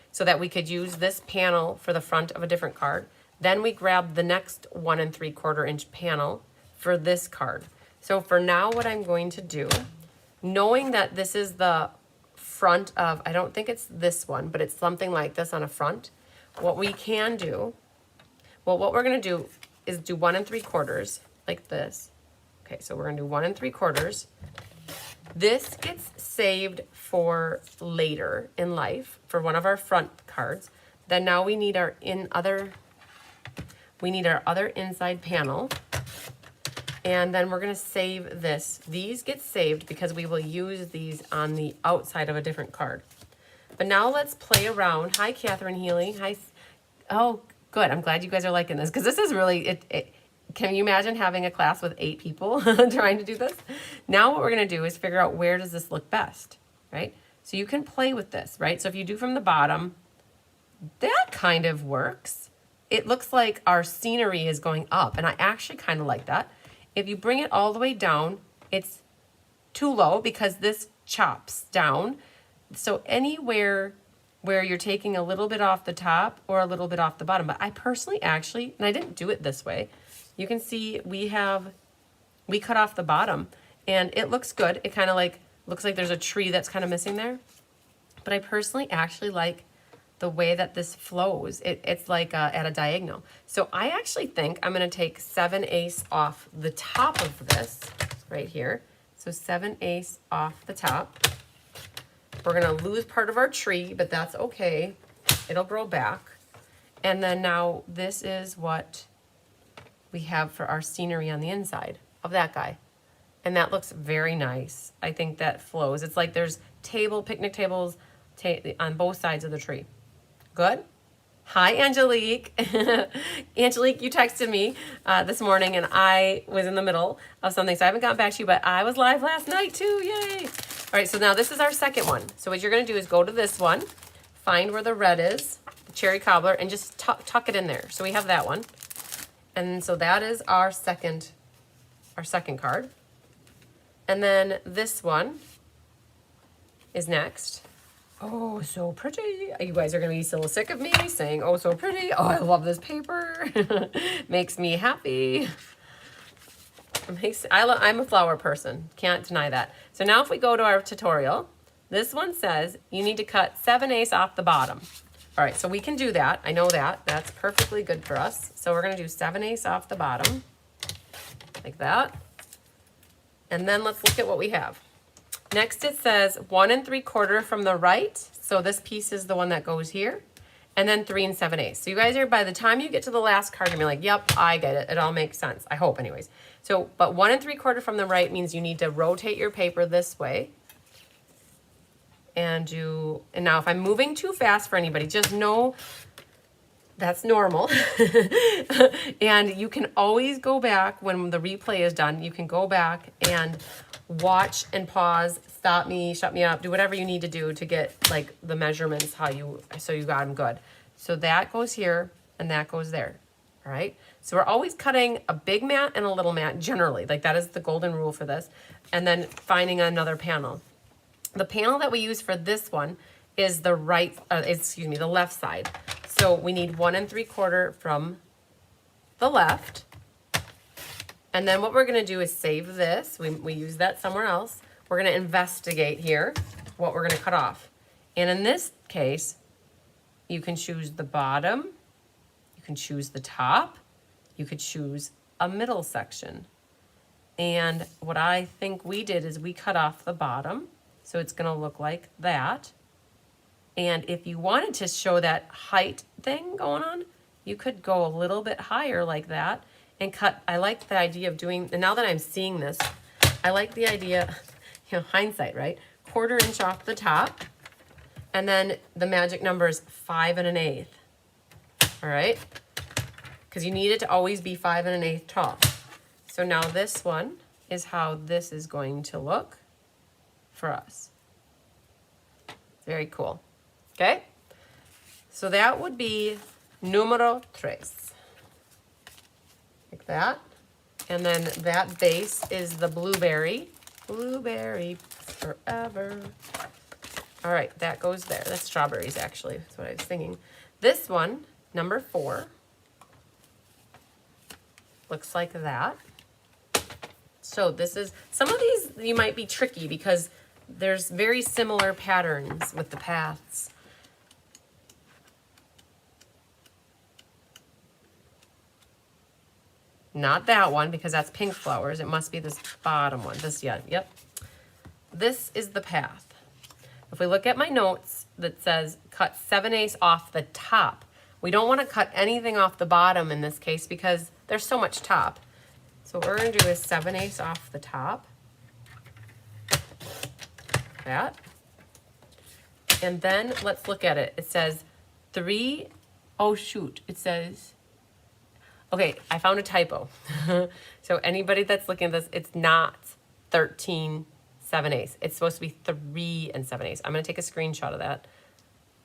so that we could use this panel for the front of a different card. Then we grabbed the next 1 3/4 inch panel for this card. So for now, what I'm going to do, knowing that this is the front of, I don't think it's this one, but it's something like this on a front, what we can do, well, what we're gonna do is do 1 3/4 like this. Okay, so we're gonna do 1 3/4. This gets saved for later in life for one of our front cards. Then now we need our other inside panel. And then we're gonna save this. These get saved because we will use these on the outside of a different card. But now let's play around. Hi, Catherine Healy. Hi. Oh, good. I'm glad you guys are liking this because this is really, can you imagine having a class with 8 people trying to do this? Now what we're gonna do is figure out where does this look best, right? So you can play with this, right? So if you do from the bottom, that kind of works. It looks like our scenery is going up, and I actually kind of like that. If you bring it all the way down, it's too low because this chops down. So anywhere where you're taking a little bit off the top or a little bit off the bottom, but I personally actually, and I didn't do it this way, you can see we cut off the bottom and it looks good. It kind of like, looks like there's a tree that's kind of missing there. But I personally actually like the way that this flows. It's like at a diagonal. So I actually think I'm gonna take 7/8 off the top of this right here. So 7/8 off the top. We're gonna lose part of our tree, but that's okay. It'll grow back. And then now this is what we have for our scenery on the inside of that guy. And that looks very nice. I think that flows. It's like there's picnic tables on both sides of the tree. Good? Hi, Angelique. Angelique, you texted me this morning and I was in the middle of something, so I haven't gotten back to you, but I was live last night too. Yay. All right, so now this is our second one. So what you're going to do is go to this one, find where the red is, the cherry cobbler, and just tuck it in there. So we have that one. And so that is our second card. And then this one is next. Oh, so pretty. You guys are going to be so sick of me saying, oh, so pretty. Oh, I love this paper. Makes me happy. I'm a flower person. Can't deny that. So now if we go to our tutorial, this one says you need to cut 7/8 off the bottom. All right, so we can do that. I know that. That's perfectly good for us. So we're going to do 7/8 off the bottom, like that. And then let's look at what we have. Next it says 1 3/4 from the right. So this piece is the one that goes here. And then 3 7/8. So you guys are, by the time you get to the last card, you're gonna be like, yep, I get it. It all makes sense. I hope anyways. So, but 1 3/4 from the right means you need to rotate your paper this way. And now if I'm moving too fast for anybody, just know that's normal. And you can always go back when the replay is done. You can go back and watch and pause, stop me, shut me up, do whatever you need to do to get like the measurements so you got them good. So that goes here and that goes there. All right. So we're always cutting a big mat and a little mat generally. Like that is the golden rule for this. And then finding another panel. The panel that we use for this one is the the left side. So we need 1 3/4 from the left. And then what we're gonna do is save this. We use that somewhere else. We're gonna investigate here what we're gonna cut off. And in this case, you can choose the bottom, you can choose the top, you could choose a middle section. And what I think we did is we cut off the bottom. So it's gonna look like that. And if you wanted to show that height thing going on, you could go a little bit higher like that and cut. I like the idea of doing, and now that I'm seeing this, I like the idea, hindsight, right? 1/4 inch off the top, and then the magic number is 5 1/8. All right? Because you need it to always be 5 1/8 tall. So now this one is how this is going to look for us. Very cool. Okay? So that would be numero tres. Like that. And then that base is the blueberry. Blueberry forever. All right, that goes there. That's strawberries, actually. That's what I was thinking. This one, number 4, looks like that. So this is, some of these you might be tricky because there's very similar patterns with the paths. Not that one, because that's pink flowers. It must be this bottom one. Yep. This is the path. If we look at my notes that says cut 7/8 off the top, we don't want to cut anything off the bottom in this case because there's so much top. So what we're going to do is 7/8 off the top. That. And then let's look at it. It says 3, oh shoot, it says, okay, I found a typo. So anybody that's looking at this, it's not 13 7/8. It's supposed to be 3 7/8. I'm gonna take a screenshot of that.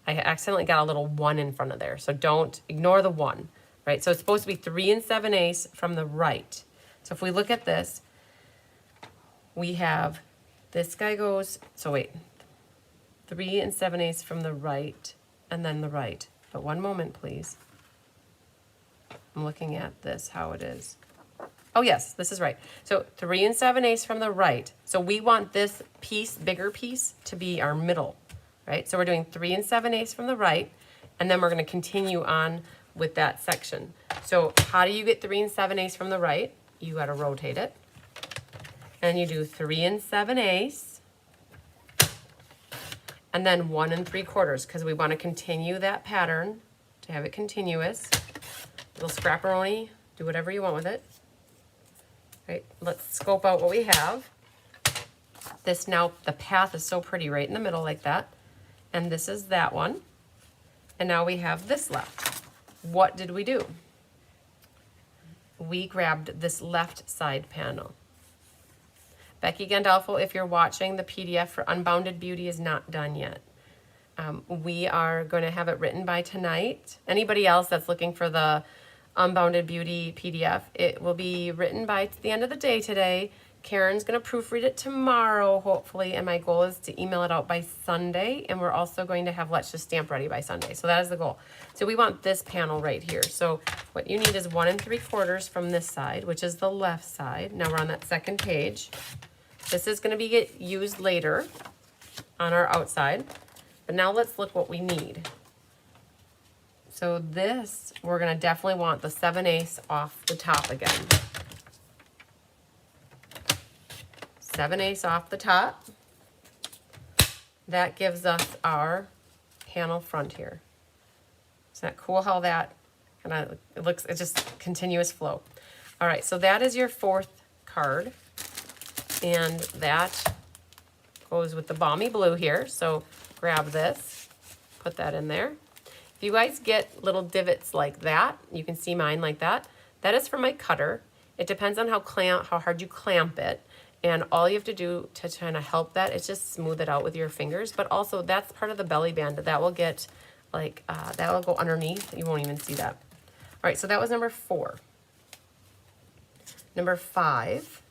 I accidentally got a little 1 in front of there, so don't ignore the 1, right? So it's supposed to be 3 7/8 from the right. So if we look at this, we have, this guy goes, so wait, 3 7/8 from the right, and then the right. But one moment, please. I'm looking at this, how it is. Oh yes, this is right. So 3 7/8 from the right. So we want this piece, bigger piece, to be our middle, right? So we're doing 3 7/8 from the right, and then we're gonna continue on with that section. So how do you get 3 7/8 from the right? You gotta rotate it. And you do 3 7/8, and then 1 3/4, because we wanna continue that pattern to have it continuous. Little scrapperoni, do whatever you want with it. Right, let's scope out what we have. This now, the path is so pretty right in the middle like that. And this is that one. And now we have this left. what did we do? We grabbed this left side panel. Becky Gandolfo, if you're watching, the PDF for Unbounded Beauty is not done yet. We are going to have it written by tonight. Anybody else that's looking for the Unbounded Beauty PDF, it will be written by the end of the day today. Karen's going to proofread it tomorrow, hopefully, and my goal is to email it out by Sunday, and we're also going to have Let's Just Stamp ready by Sunday. So that is the goal. So we want this panel right here. So what you need is 1 3/4 from this side, which is the left side. Now we're on that second page. This is going to be used later on our outside, but now let's look what we need. So this, we're going to definitely want the 7/8 off the top again. 7/8 off the top. That gives us our panel front here. Isn't that cool how that kind of, it looks, it's just continuous flow. All right, so that is your 4th card. And that goes with the Balmy Blue here. So grab this, put that in there. If you guys get little divots like that, you can see mine like that. That is for my cutter. It depends on how hard you clamp it. And all you have to do to kind of help that is just smooth it out with your fingers. But also that's part of the belly band. That will get like, that will go underneath. You won't even see that. All right, so that was number 4. Number 5.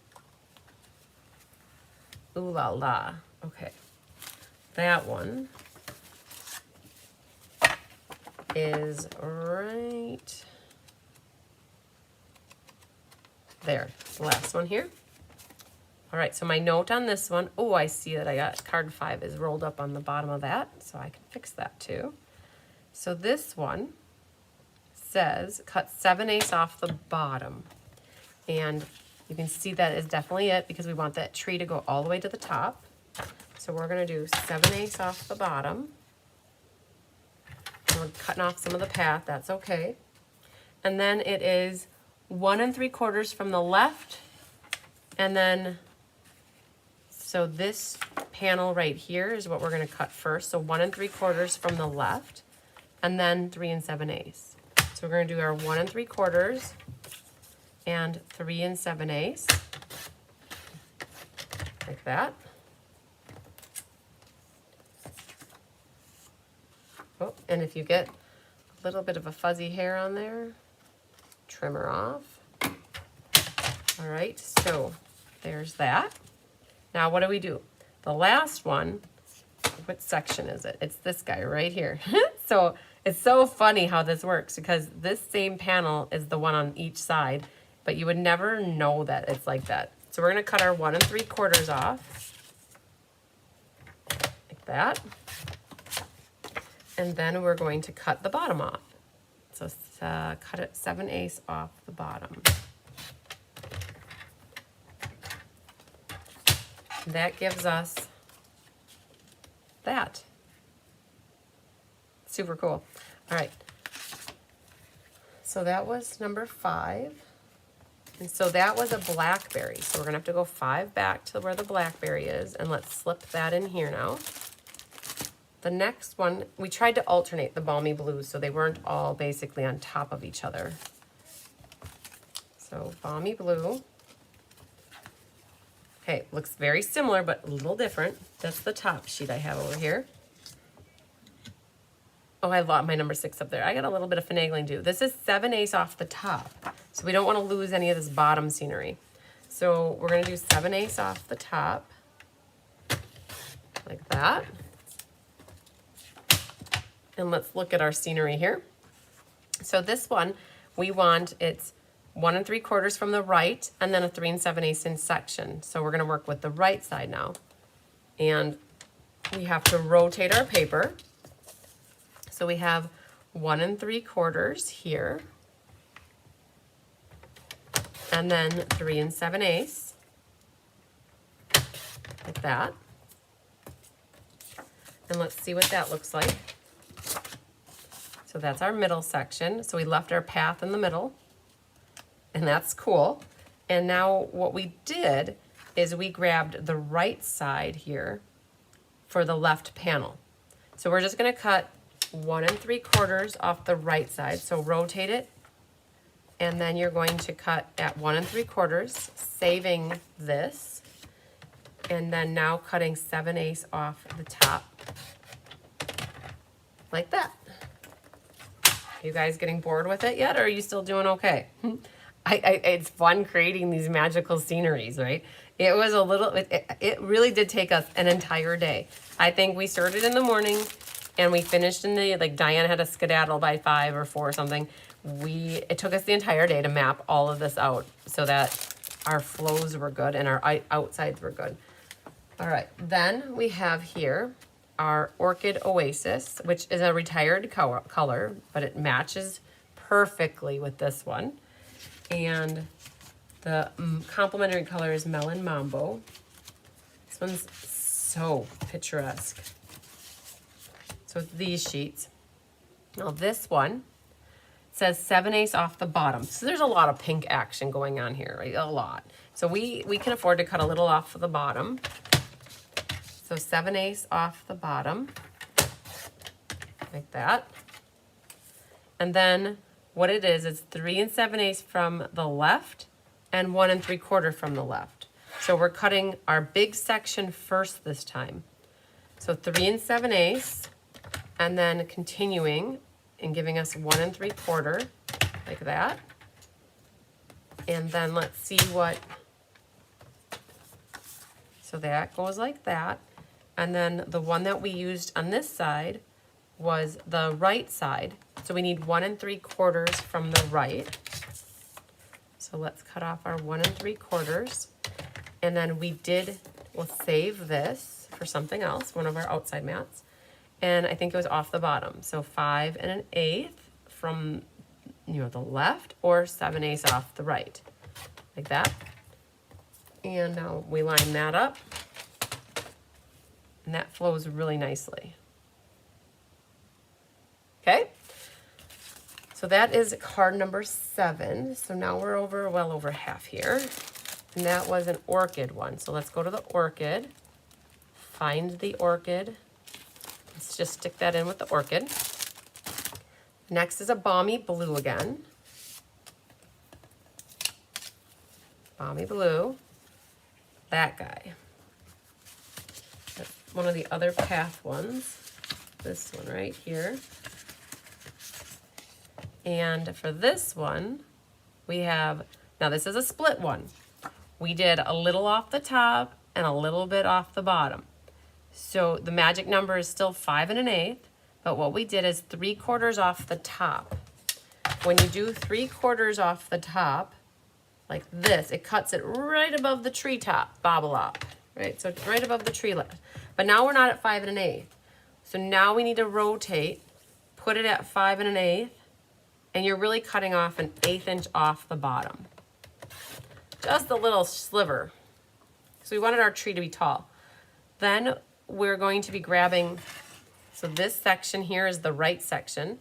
Ooh la la. Okay. That one is right there. The last one here. All right, so my note on this one, oh, I see that I got card 5 is rolled up on the bottom of that, so I can fix that too. So this one says cut 7/8 off the bottom. And you can see that is definitely it because we want that tree to go all the way to the top. So we're gonna do 7/8 off the bottom. And we're cutting off some of the path, that's okay. And then it is 1 3/4 from the left, and then so this panel right here is what we're going to cut first. So 1 3/4 from the left, and then 3 7/8. So we're going to do our 1 3/4 and 3 7/8, like that. Oh, and if you get a little bit of a fuzzy hair on there, trim her off. All right, so there's that. Now what do? The last one, what section is it? It's this guy right here. So it's so funny how this works because this same panel is the one on each side, but you would never know that it's like that. So we're gonna cut our 1 3/4 off, like that. And then we're going to cut the bottom off. So cut it 7/8 off the bottom. That gives us that. Super cool. All right. So that was number 5. And so that was a blackberry. So we're gonna have to go 5 back to where the blackberry is, and let's slip that in here now. The next one, we tried to alternate the Balmy Blues so they weren't all basically on top of each other. So Balmy Blue. Okay, looks very similar, but a little different. That's the top sheet I have over here. Oh, I lost my number 6 up there. I got a little bit of finagling to do. This is 7/8 off the top. So we don't want to lose any of this bottom scenery. So we're gonna do 7/8 off the top, like that. And let's look at our scenery here. So this one, we want it's 1 3/4 from the right, and then a 3 7/8 in section. So we're gonna work with the right side now. And we have to rotate our paper. So we have 1 3/4 here, and then 3 7/8, like that. And let's see what that looks like. So that's our middle section. So we left our path in the middle, and that's cool. And now what we did is we grabbed the right side here for the left panel. So we're just gonna cut 1 3/4 off the right side. So rotate it, and then you're going to cut at 1 3/4, saving this, and then now cutting 7/8 off the top, like that. You guys getting bored with it yet, or are you still doing okay? It's fun creating these magical sceneries, right? It was a little, it really did take us an entire day. I think we started in the morning and we finished in the, like Diane had a skedaddle by 5 or 4 or something. It took us the entire day to map all of this out so that our flows were good and our outsides were good. All right, then we have here our Orchid Oasis, which is a retired color, but it matches perfectly with this one. And the complementary color is Melon Mambo. This one's so picturesque. So it's these sheets. Now this one says 7/8 off the bottom. So there's a lot of pink action going on here, right? A lot. So we can afford to cut a little off the bottom. So 7/8 off the bottom, like that. And then what it is 3 7/8 from the left and 1 3/4 from the left. So we're cutting our big section first this time. So 3 7/8, and then continuing and giving us 1 3/4, like that. And then let's see what, so that goes like that. And then the one that we used on this side was the right side. So we need 1 3/4 from the right. So let's cut off our 1 3/4. And then we'll save this for something else, one of our outside mats. And I think it was off the bottom. So 5 1/8 from, the left, or 7/8 off the right, like that. And now we line that up. And that flows really nicely. Okay, so that is card number 7. So now we're well over half here. And that was an orchid one. So let's go to the orchid, find the orchid. Let's just stick that in with the orchid. Next is a balmy blue again. Balmy blue, that guy. That's one of the other path ones. This one right here. And for this one, we have, now this is a split one. We did a little off the top and a little bit off the bottom. So the magic number is still 5 1/8, but what we did is 3/4 off the top. When you do 3/4 off the top, like this, it cuts it right above the treetop, bobble up, right? So it's right above the tree line. But now we're not at 5 1/8. So now we need to rotate, put it at 5 1/8, and you're really cutting off an 1/8 inch off the bottom. Just a little sliver. So we wanted our tree to be tall. Then we're going to be grabbing, so this section here is the right section.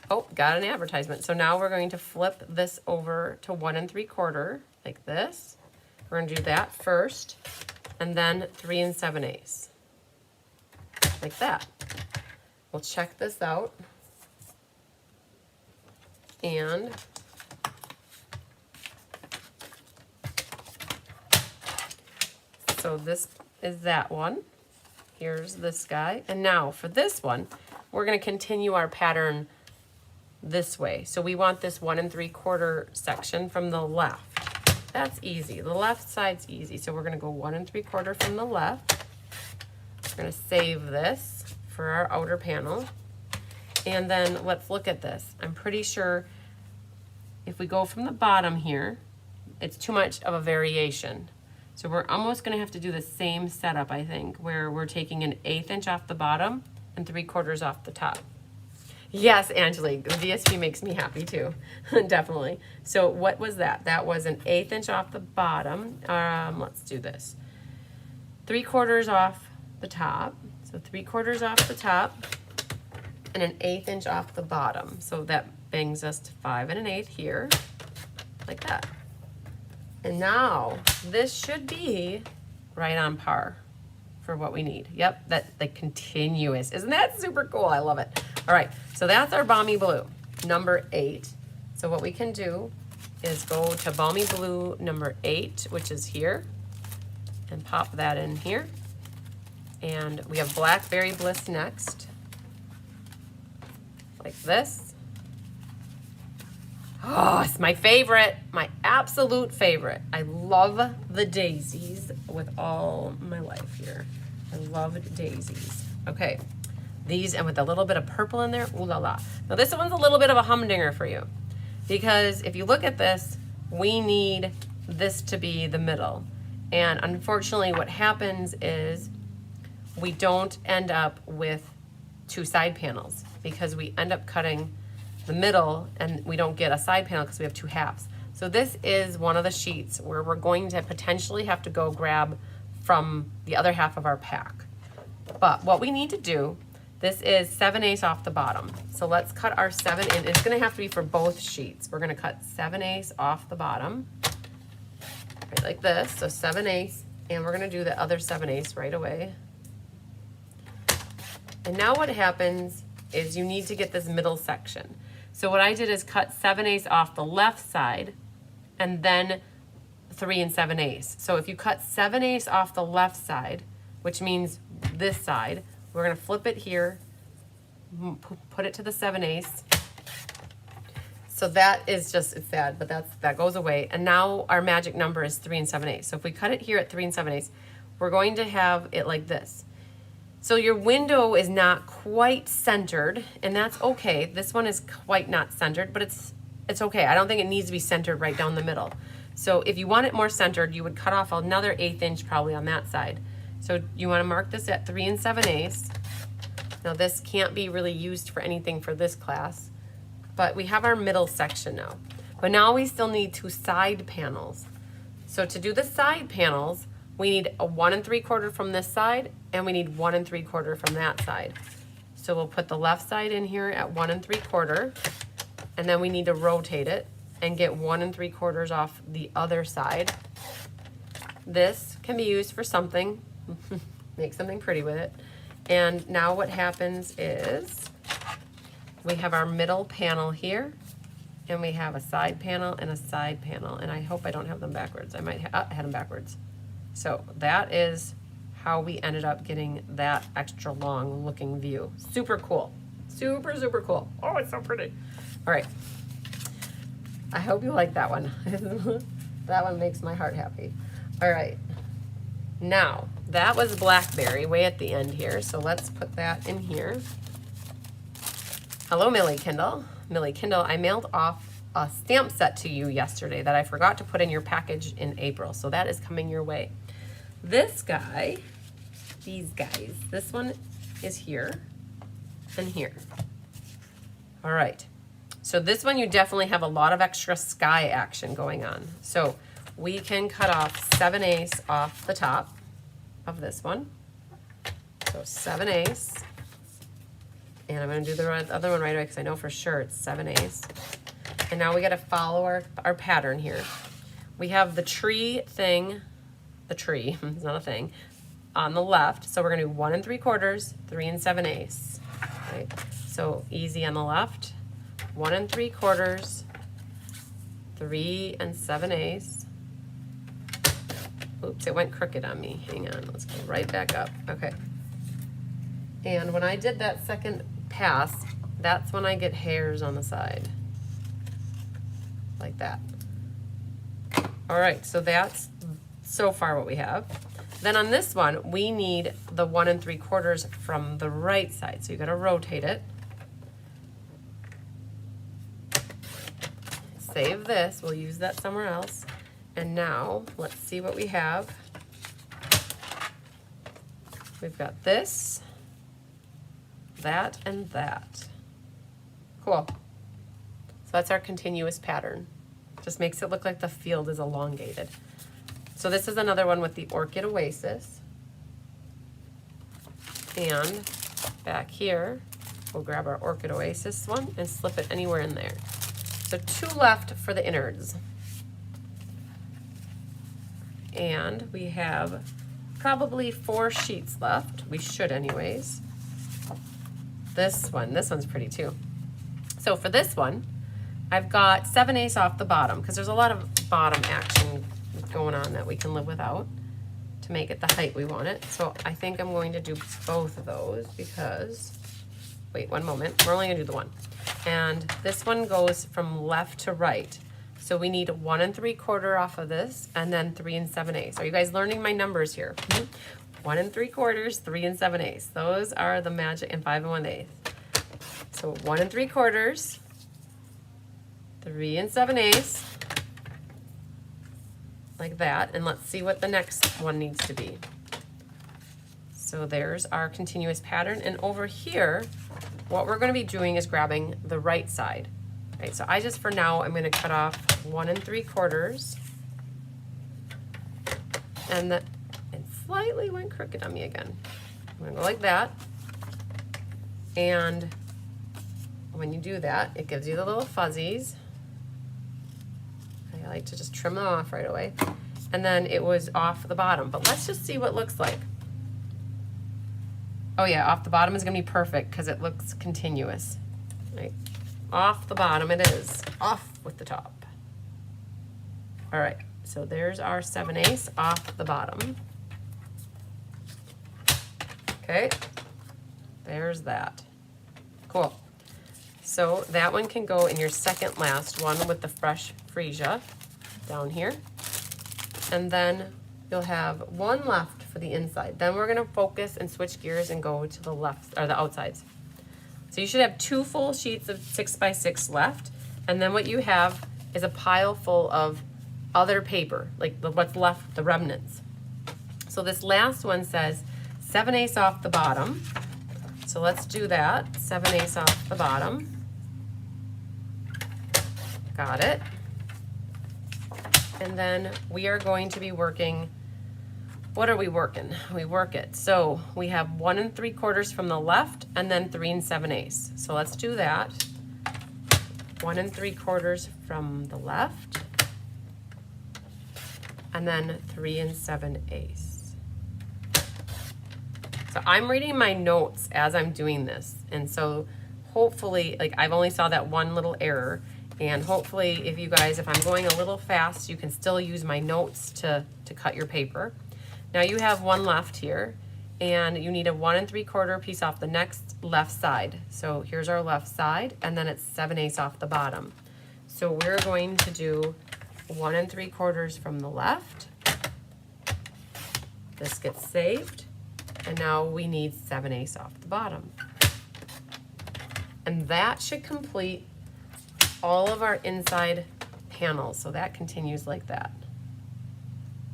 Oh, got an advertisement. So now we're going to flip this over to 1 3/4, like this. We're gonna do that first, and then 3 7/8, like that. We'll check this out. And so this is that one. Here's this guy. And now for this one, we're going to continue our pattern this way. So we want this 1 3/4 section from the left. That's easy. The left side's easy. So we're going to go 1 3/4 from the left. We're going to save this for our outer panel. And then let's look at this. I'm pretty sure if we go from the bottom here, it's too much of a variation. So we're almost gonna have to do the same setup, I think, where we're taking an 1/8 inch off the bottom and 3/4 off the top. Yes, Angelique, the VSP makes me happy too, definitely. So what was that? That was an 1/8 inch off the bottom. Let's do this. 3/4 off the top. So 3/4 off the top and an 1/8 inch off the bottom. So that brings us to 5 1/8 here, like that. And now this should be right on par. for what we need. Yep, that like continuous. Isn't that super cool? I love it. All right, so that's our Balmy Blue, number 8. So what we can do is go to Balmy Blue number 8, which is here, and pop that in here. And we have Blackberry Bliss next, like this. Oh, it's my favorite, my absolute favorite. I love the daisies with all my life here. I love daisies. Okay, these, and with a little bit of purple in there, ooh la la. Now this one's a little bit of a humdinger for you, because if you look at this, we need this to be the middle. And unfortunately what happens is we don't end up with 2 side panels, because we end up cutting the middle and we don't get a side panel because we have 2 halves. So this is one of the sheets where we're going to potentially have to go grab from the other half of our pack. But what we need to do, this is 7/8 off the bottom. So let's cut our 7 in. It's gonna have to be for both sheets. We're gonna cut 7/8 off the bottom, right like this. So 7/8, and we're gonna do the other 7/8 right away. And now what happens is you need to get this middle section. So what I did is cut 7/8 off the left side and then 3 7/8. So if you cut 7/8 off the left side, which means this side, we're gonna flip it here, put it to the 7/8. So that is just, it's sad, but that goes away. And now our magic number is 3 7/8. So if we cut it here at 3 7/8, we're going to have it like this. So your window is not quite centered, and that's okay. This one is quite not centered, but it's okay. I don't think it needs to be centered right down the middle. So if you want it more centered, you would cut off another 1/8 inch probably on that side. So you want to mark this at 3 7/8. Now this can't be really used for anything for this class, but we have our middle section now. But now we still need 2 side panels. So to do the side panels, we need a 1 3/4 from this side, and we need 1 3/4 from that side. So we'll put the left side in here at 1 3/4, and then we need to rotate it and get 1 3/4 off the other side. This can be used for something, make something pretty with it. And now what happens is we have our middle panel here, and we have a side panel and a side panel, and I hope I don't have them backwards. I might have had them backwards. So that is how we ended up getting that extra long looking view. Super cool. Super, super cool. Oh, it's so pretty. All right. I hope you like that one. That one makes my heart happy. All right. Now, that was Blackberry way at the end here. So let's put that in here. Hello, Millie Kindle. Millie Kindle, I mailed off a stamp set to you yesterday that I forgot to put in your package in April. So that is coming your way. This guy, these guys, this one is here and here. All right. So this one, you definitely have a lot of extra sky action going on. So we can cut off 7/8 off the top of this one. So 7/8. And I'm going to do the other one right away because I know for sure it's 7/8. And now we got to follow our pattern here. We have the tree thing, the tree, it's not a thing, on the left. So we're going to do 1 3/4, 3 7/8. Right? So easy on the left. 1 3/4, 3 7/8. Oops, it went crooked on me. Hang on, let's go right back up. Okay. And when I did that second pass, that's when I get hairs on the side. Like that. All right, so that's so far what we have. Then on this one, we need the 1 3/4 from the right side. So you gotta rotate it. Save this, we'll use that somewhere else. And now, let's see what we have. We've got this, that, and that. Cool. So that's our continuous pattern. Just makes it look like the field is elongated. So this is another one with the Orchid Oasis. And back here, we'll grab our Orchid Oasis one and slip it anywhere in there. So 2 left for the innards. And we have probably 4 sheets left. We should anyways. This one's pretty too. So for this one, I've got 7/8 off the bottom because there's a lot of bottom action going on that we can live without to make it the height we want it. So I think I'm going to do both of those because, wait one moment, we're only gonna do the one. And this one goes from left to right. So we need 1 3/4 off of this and then 3 7/8. Are you guys learning my numbers here? 1 3/4, 3 7/8. Those are the magic, and 5 1/8. So 1 3/4, 3 7/8, like that. And let's see what the next one needs to be. So there's our continuous pattern. And over here, what we're gonna be doing is grabbing the right side. Right, so I just, for now, I'm gonna cut off 1 3/4. And it slightly went crooked on me again. I'm gonna go like that. And when you do that, it gives you the little fuzzies. I like to just trim them off right away. And then it was off the bottom, but let's just see what it looks like. Oh yeah, off the bottom is gonna be perfect because it looks continuous. Right, off the bottom it is, off with the top. All right, so there's our 7/8 off the bottom. Okay, there's that. Cool. So that one can go in your second last one with the fresh freesia down here. And then you'll have one left for the inside. Then we're gonna focus and switch gears and go to the left, or the outsides. So you should have 2 full sheets of 6 by 6 left. And then what you have is a pile full of other paper, like what's left, the remnants. So this last one says 7/8 off the bottom. So let's do that, 7/8 off the bottom. Got it. And then we are going to be working, what are we working? We work it. So we have 1 3/4 from the left and then 3 7/8. So let's do that. 1 3/4 from the left and then 3 7/8. So I'm reading my notes as I'm doing this. And so hopefully, like I've only saw that one little error. And hopefully if you guys, if I'm going a little fast, you can still use my notes to cut your paper. Now you have one left here and you need a 1 3/4 piece off the next left side. So here's our left side and then it's 7/8 off the bottom. So we're going to do 1 3/4 from the left. This gets saved. And now we need 7/8 off the bottom. And that should complete all of our inside panels. So that continues like that.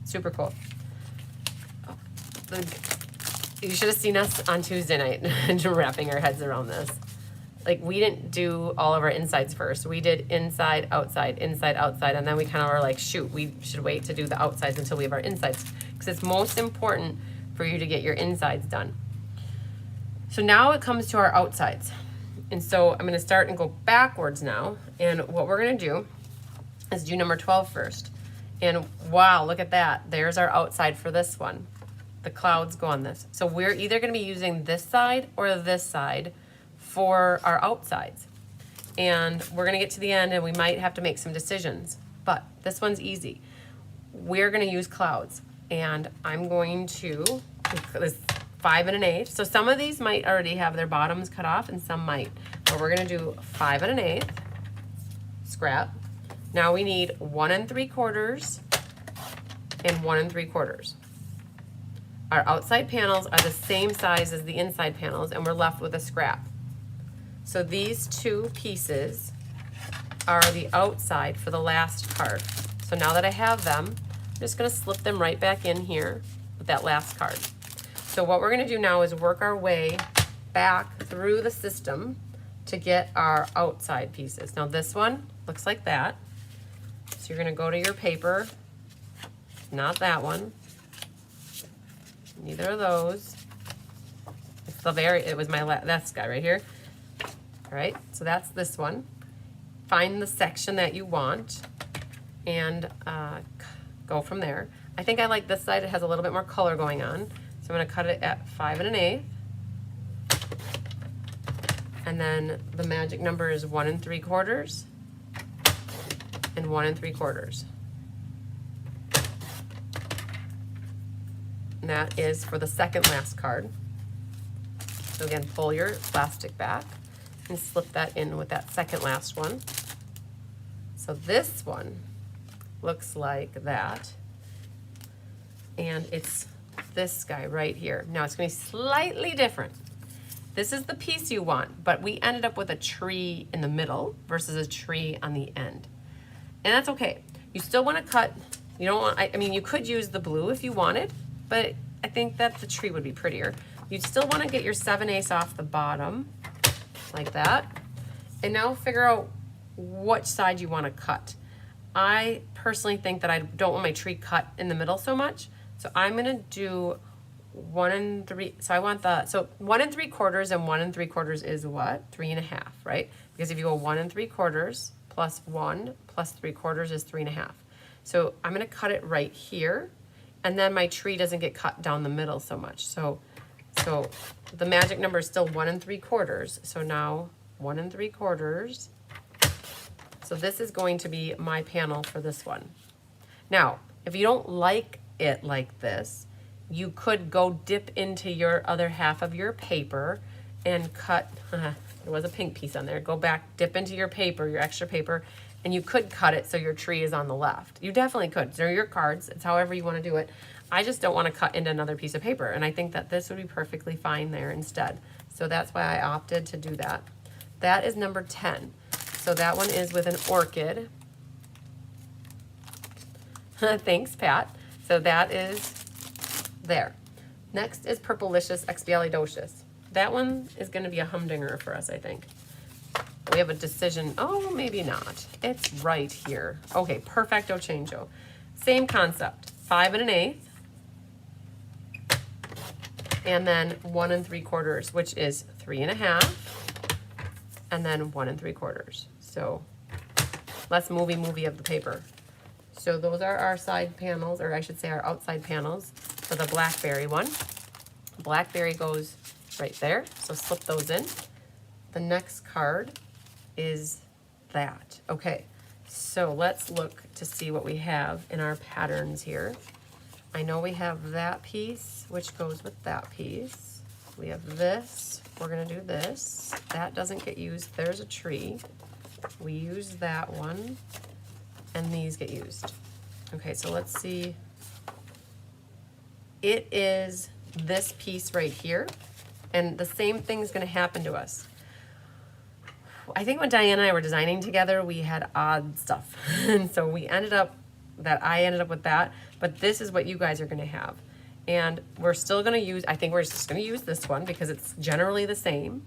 Super cool. You should have seen us on Tuesday night wrapping our heads around this. Like we didn't do all of our insides first. We did inside, outside, and then we kind of were like, shoot, we should wait to do the outsides until we have our insides. Because it's most important for you to get your insides done. So now it comes to our outsides. And so I'm gonna start and go backwards now. And what we're gonna do is do number 12 first. And wow, look at that. There's our outside for this one. The clouds go on this. So we're either gonna be using this side or this side for our outsides. And we're gonna get to the end and we might have to make some decisions, but this one's easy. We're gonna use clouds and I'm going to, this 5 1/8. So some of these might already have their bottoms cut off and some might, but we're gonna do 5 1/8, scrap. Now we need 1 3/4 and 1 3/4. Our outside panels are the same size as the inside panels and we're left with a scrap. So these 2 pieces are the outside for the last card. So now that I have them, I'm just gonna slip them right back in here with that last card. So what we're gonna do now is work our way back through the system to get our outside pieces. Now this one looks like that. So you're gonna go to your paper, not that one, neither of those. It's the it was my that's guy right here. All right, so that's this one. Find the section that you want and go from there. I think I like this side. It has a little bit more color going on. So I'm gonna cut it at 5 1/8. And then the magic number is 1 3/4 and 1 3/4. And that is for the second last card. So again, pull your plastic back and slip that in with that second last one. So this one looks like that. And it's this guy right here. Now it's gonna be slightly different. This is the piece you want, but we ended up with a tree in the middle versus a tree on the end. And that's okay. You still wanna cut, you don't want, I mean, you could use the blue if you wanted, but I think that the tree would be prettier. You'd still wanna get your 7/8 off the bottom, like that. And now figure out which side you wanna cut. I personally think that I don't want my tree cut in the middle so much, so I'm gonna do 1 3, so I want so 1 3/4 and 1 3/4 is what? 3 1/2, right? Because if you go 1 3/4 plus 1 plus 3/4 is 3 1/2. So I'm gonna cut it right here, and then my tree doesn't get cut down the middle so much. So the magic number is still 1 3/4. So now 1 3/4. So this is going to be my panel for this one. Now, if you don't like it like this, you could go dip into your other half of your paper and cut, there was a pink piece on there, go back, dip into your paper, your extra paper, and you could cut it so your tree is on the left. You definitely could. They're your cards. It's however you want to do it. I just don't want to cut into another piece of paper, and I think that this would be perfectly fine there instead. So that's why I opted to do that. That is number 10. So that one is with an orchid. Thanks, Pat. So that is there. Next is Purplicious Expialidocious. That one is going to be a humdinger for us, I think. We have a decision. Oh, maybe not. It's right here. Okay, perfecto changeo. Same concept. 5 1/8. And then 1 3/4, which is 3 1/2. And then 1 3/4. So less movie of the paper. So those are our side panels, or I should say our outside panels for the blackberry one. Blackberry goes right there, so slip those in. The next card is that. Okay, so let's look to see what we have in our patterns here. I know we have that piece, which goes with that piece. We have this, we're gonna do this. That doesn't get used, there's a tree. We use that one, and these get used. Okay, so let's see. It is this piece right here, and the same thing's gonna happen to us. I think when Diane and I were designing together, we had odd stuff. And so I ended up with that, but this is what you guys are gonna have. And we're still gonna use, I think we're just gonna use this one because it's generally the same.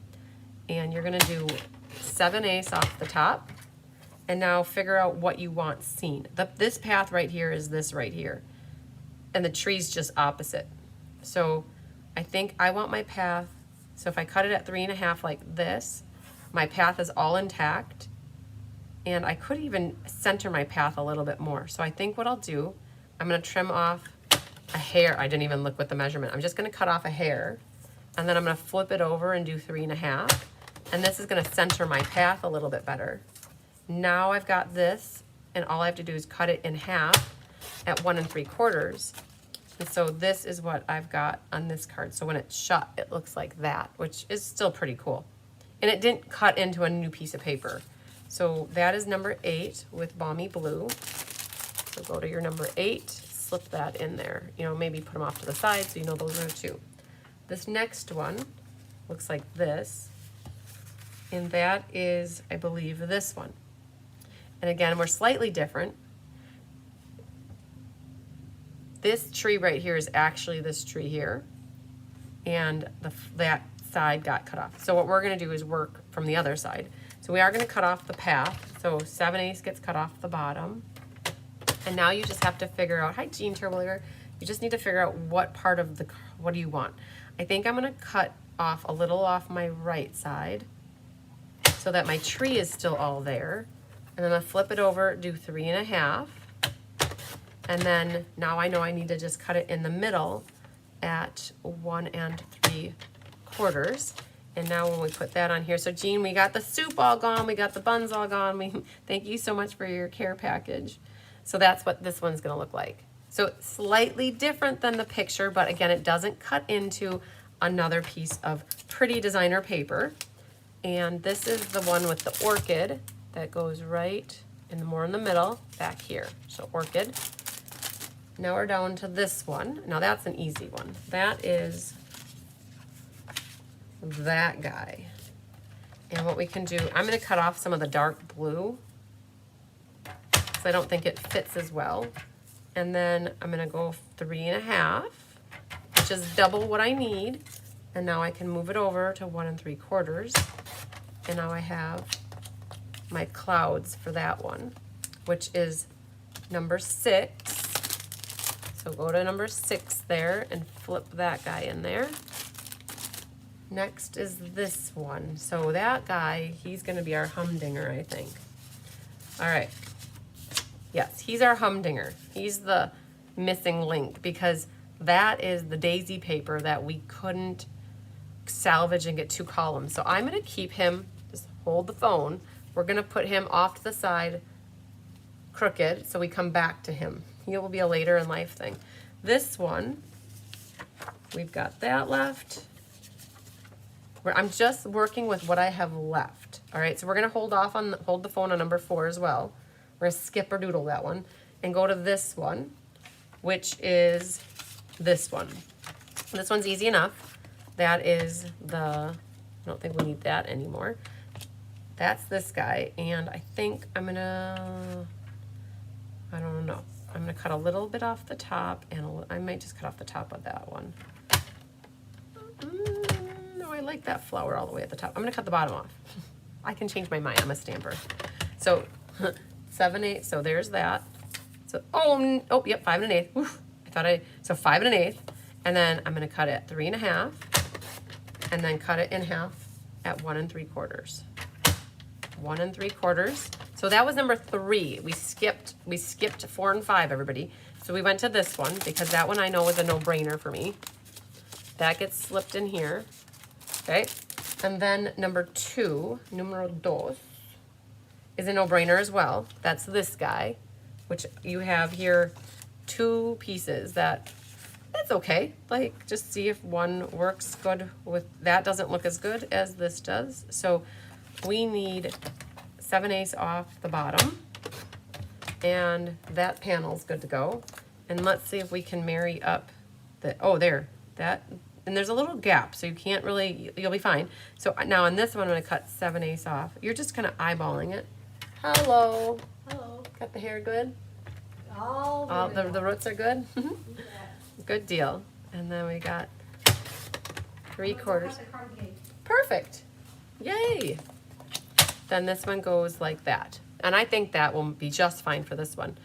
And you're gonna do 7/8 off the top, and now figure out what you want seen. This path right here is this right here, and the tree's just opposite. So I think I want my path, so if I cut it at 3 1/2 like this, my path is all intact, and I could even center my path a little bit more. So I think what I'll do, I'm gonna trim off a hair. I didn't even look with the measurement. I'm just gonna cut off a hair, and then I'm gonna flip it over and do 3 1/2. And this is gonna center my path a little bit better. Now I've got this, and all I have to do is cut it in half at 1 3/4. And so this is what I've got on this card. So when it's shut, it looks like that, which is still pretty cool. And it didn't cut into a new piece of paper. So that is number 8 with Balmy Blue. So go to your number 8, slip that in there. You know, maybe put them off to the side so you know those are 2. This next one looks like this. And that is, I believe, this one. And again, we're slightly different. This tree right here is actually this tree here. And that side got cut off. So what we're gonna do is work from the other side. So we are gonna cut off the path. So 7/8 gets cut off the bottom. And now you just have to figure out, hi Jean Turbolever, you just need to figure out what part of what do you want? I think I'm gonna cut off a little off my right side so that my tree is still all there. And then I'll flip it over, do 3 1/2. And then now I know I need to just cut it in the middle at 1 3/4. And now when we put that on here, so Jean, we got the soup all gone, we got the buns all gone. Thank you so much for your care package. So that's what this one's gonna look like. So slightly different than the picture, but again, it doesn't cut into another piece of pretty designer paper. And this is the one with the orchid that goes right more in the middle, back here. So orchid. Now we're down to this one. Now that's an easy one. That is that guy. And what we can do, I'm gonna cut off some of the dark blue because I don't think it fits as well. And then I'm gonna go 3 1/2, which is double what I need. And now I can move it over to 1 3/4. And now I have my clouds for that one, which is number 6. So go to number 6 there and flip that guy in there. Next is this one. So that guy, he's gonna be our humdinger, I think. All right. Yes, he's our humdinger. He's the missing link because that is the daisy paper that we couldn't salvage and get 2 columns. So I'm gonna keep him, just hold the phone. We're gonna put him off to the side, crooked, so we come back to him. He will be a later in life thing. This one, we've got that left. I'm just working with what I have left. All right, so we're gonna hold the phone on number 4 as well. We're gonna skip or doodle that one and go to this one, which is this one. This one's easy enough. That is I don't think we need that anymore. That's this guy, and I think I don't know. I'm gonna cut a little bit off the top, and I might just cut off the top of that one. No, I like that flower all the way at the top. I'm gonna cut the bottom off. I can change my mind, I'm a stamper. So 7 8, so there's that. So, yep, 5 1/8. Oof, so 5 1/8, and then I'm gonna cut it 3 1/2, and then cut it in half at 1 3/4. 1 3/4. So that was number 3. We skipped 4 and 5, everybody. So we went to this one because that one I know is a no-brainer for me. That gets slipped in here. Okay. And then number 2, numero 2, is a no-brainer as well. That's this guy, which you have here 2 pieces that's okay. Like, just see if one works good with, that doesn't look as good as this does. So we need 7 8 off the bottom, and that panel's good to go. And let's see if we can marry up and there's a little gap, so you can't really, you'll be fine. So now on this one, I'm gonna cut 7 8 off. You're just kind of eyeballing it. Hello. Hello. Got the hair good? All The roots are good? Good deal. And then we got 3/4. Perfect. Yay. Then this one goes like that. And I think that will be just fine for this one.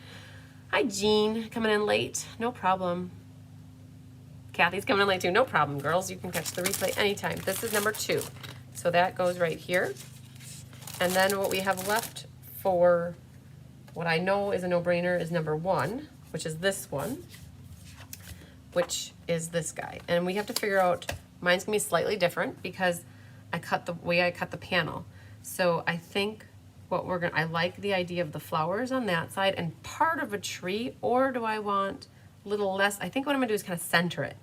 Hi, Jean, coming in late. No problem. Kathy's coming in late too. No problem, girls. You can catch the replay anytime. This is number 2. So that goes right here. And then what we have left for what I know is a no-brainer is number 1, which is this one, which is this guy. And we have to figure out, mine's gonna be slightly different because I cut the way I cut the panel. So I think I like the idea of the flowers on that side and part of a tree, or do I want a little less? I think what I'm gonna do is kind of center it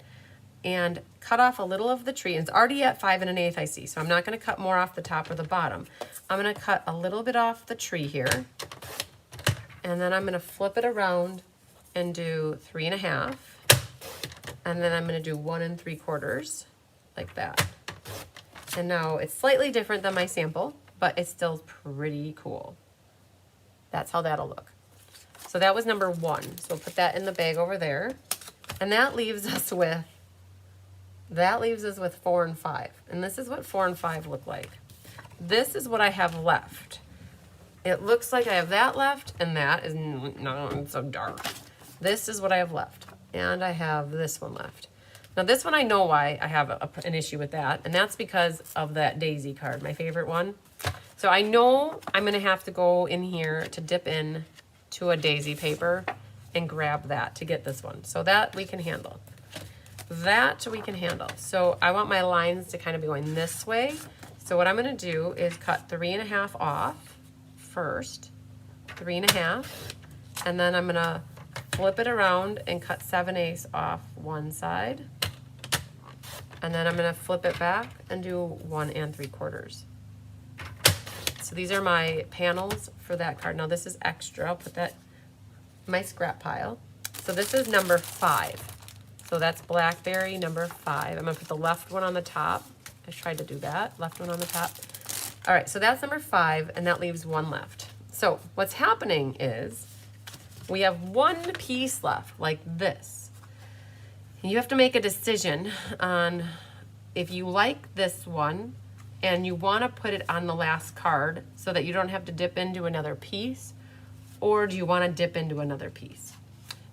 and cut off a little of the tree. And it's already at 5 1/8, I see. So I'm not gonna cut more off the top or the bottom. I'm gonna cut a little bit off the tree here. And then I'm gonna flip it around and do 3 1/2. And then I'm gonna do 1 3/4, like that. And now it's slightly different than my sample, but it's still pretty cool. That's how that'll look. So that was number 1. So we'll put that in the bag over there. And that leaves us with 4 and 5. And this is what 4 and 5 look like. This is what I have left. It looks like I have that left, and that is, no, it's so dark. This is what I have left. And I have this one left. Now this one I know why I have an issue with that, and that's because of that daisy card, my favorite one. So I know I'm gonna have to go in here to dip in to a daisy paper and grab that to get this one. So that we can handle. That we can handle. So I want my lines to kind of be going this way. So what I'm gonna do is cut 3.5 off first, 3.5, and then I'm gonna flip it around and cut 7/8 off one side. And then I'm gonna flip it back and do 1 3/4. So these are my panels for that card. Now this is extra, I'll put that in my scrap pile. So this is number 5. So that's blackberry number 5. I'm gonna put the left one on the top. I tried to do that, left one on the top. All right, so that's number 5, and that leaves 1 left. So what's happening is we have 1 piece left, like this. And you have to make a decision on if you like this one and you wanna put it on the last card so that you don't have to dip into another piece, or do you wanna dip into another piece?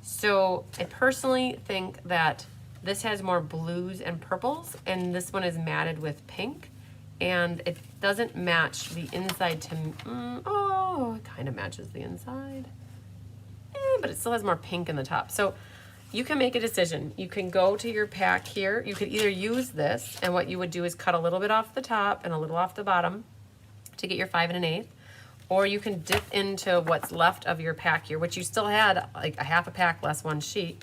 So I personally think that this has more blues and purples, and this one is matted with pink, and it doesn't match the inside to, oh, it kind of matches the inside, but it still has more pink in the top. So you can make a decision. You can go to your pack here. You could either use this, and what you would do is cut a little bit off the top and a little off the bottom to get your 5 1/8, or you can dip into what's left of your pack here, which you still had like a half a pack less 1 sheet.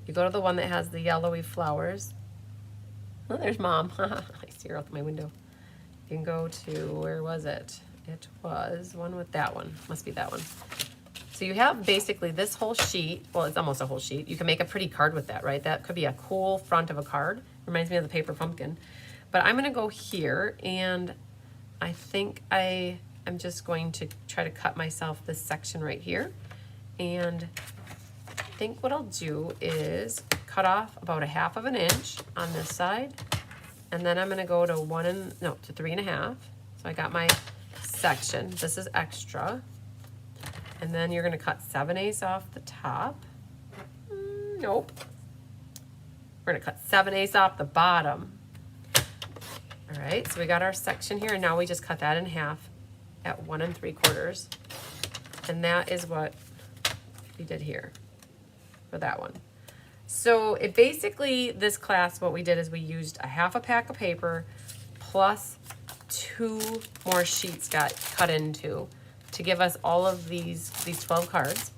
You go to the one that has the yellowy flowers. Oh, there's Mom. I see her out my window. You can go to, where was it? It was one with that one. Must be that one. So you have basically this whole sheet. Well, it's almost a whole sheet. You can make a pretty card with that, right? That could be a cool front of a card. Reminds me of the paper pumpkin. But I'm gonna go here, and I think I'm just going to try to cut myself this section right here. And I think what I'll do is cut off about 1/2 inch on this side, and then I'm gonna go to 3.5. So I got my section. This is extra. And then you're gonna cut 7/8 off the top. Nope. We're gonna cut 7/8 off the bottom. All right, so we got our section here, and now we just cut that in half at 1 3/4. And that is what we did here for that one. So it basically, this class, what we did is we used a half a pack of paper plus 2 more sheets got cut into to give us all of these 12 cards.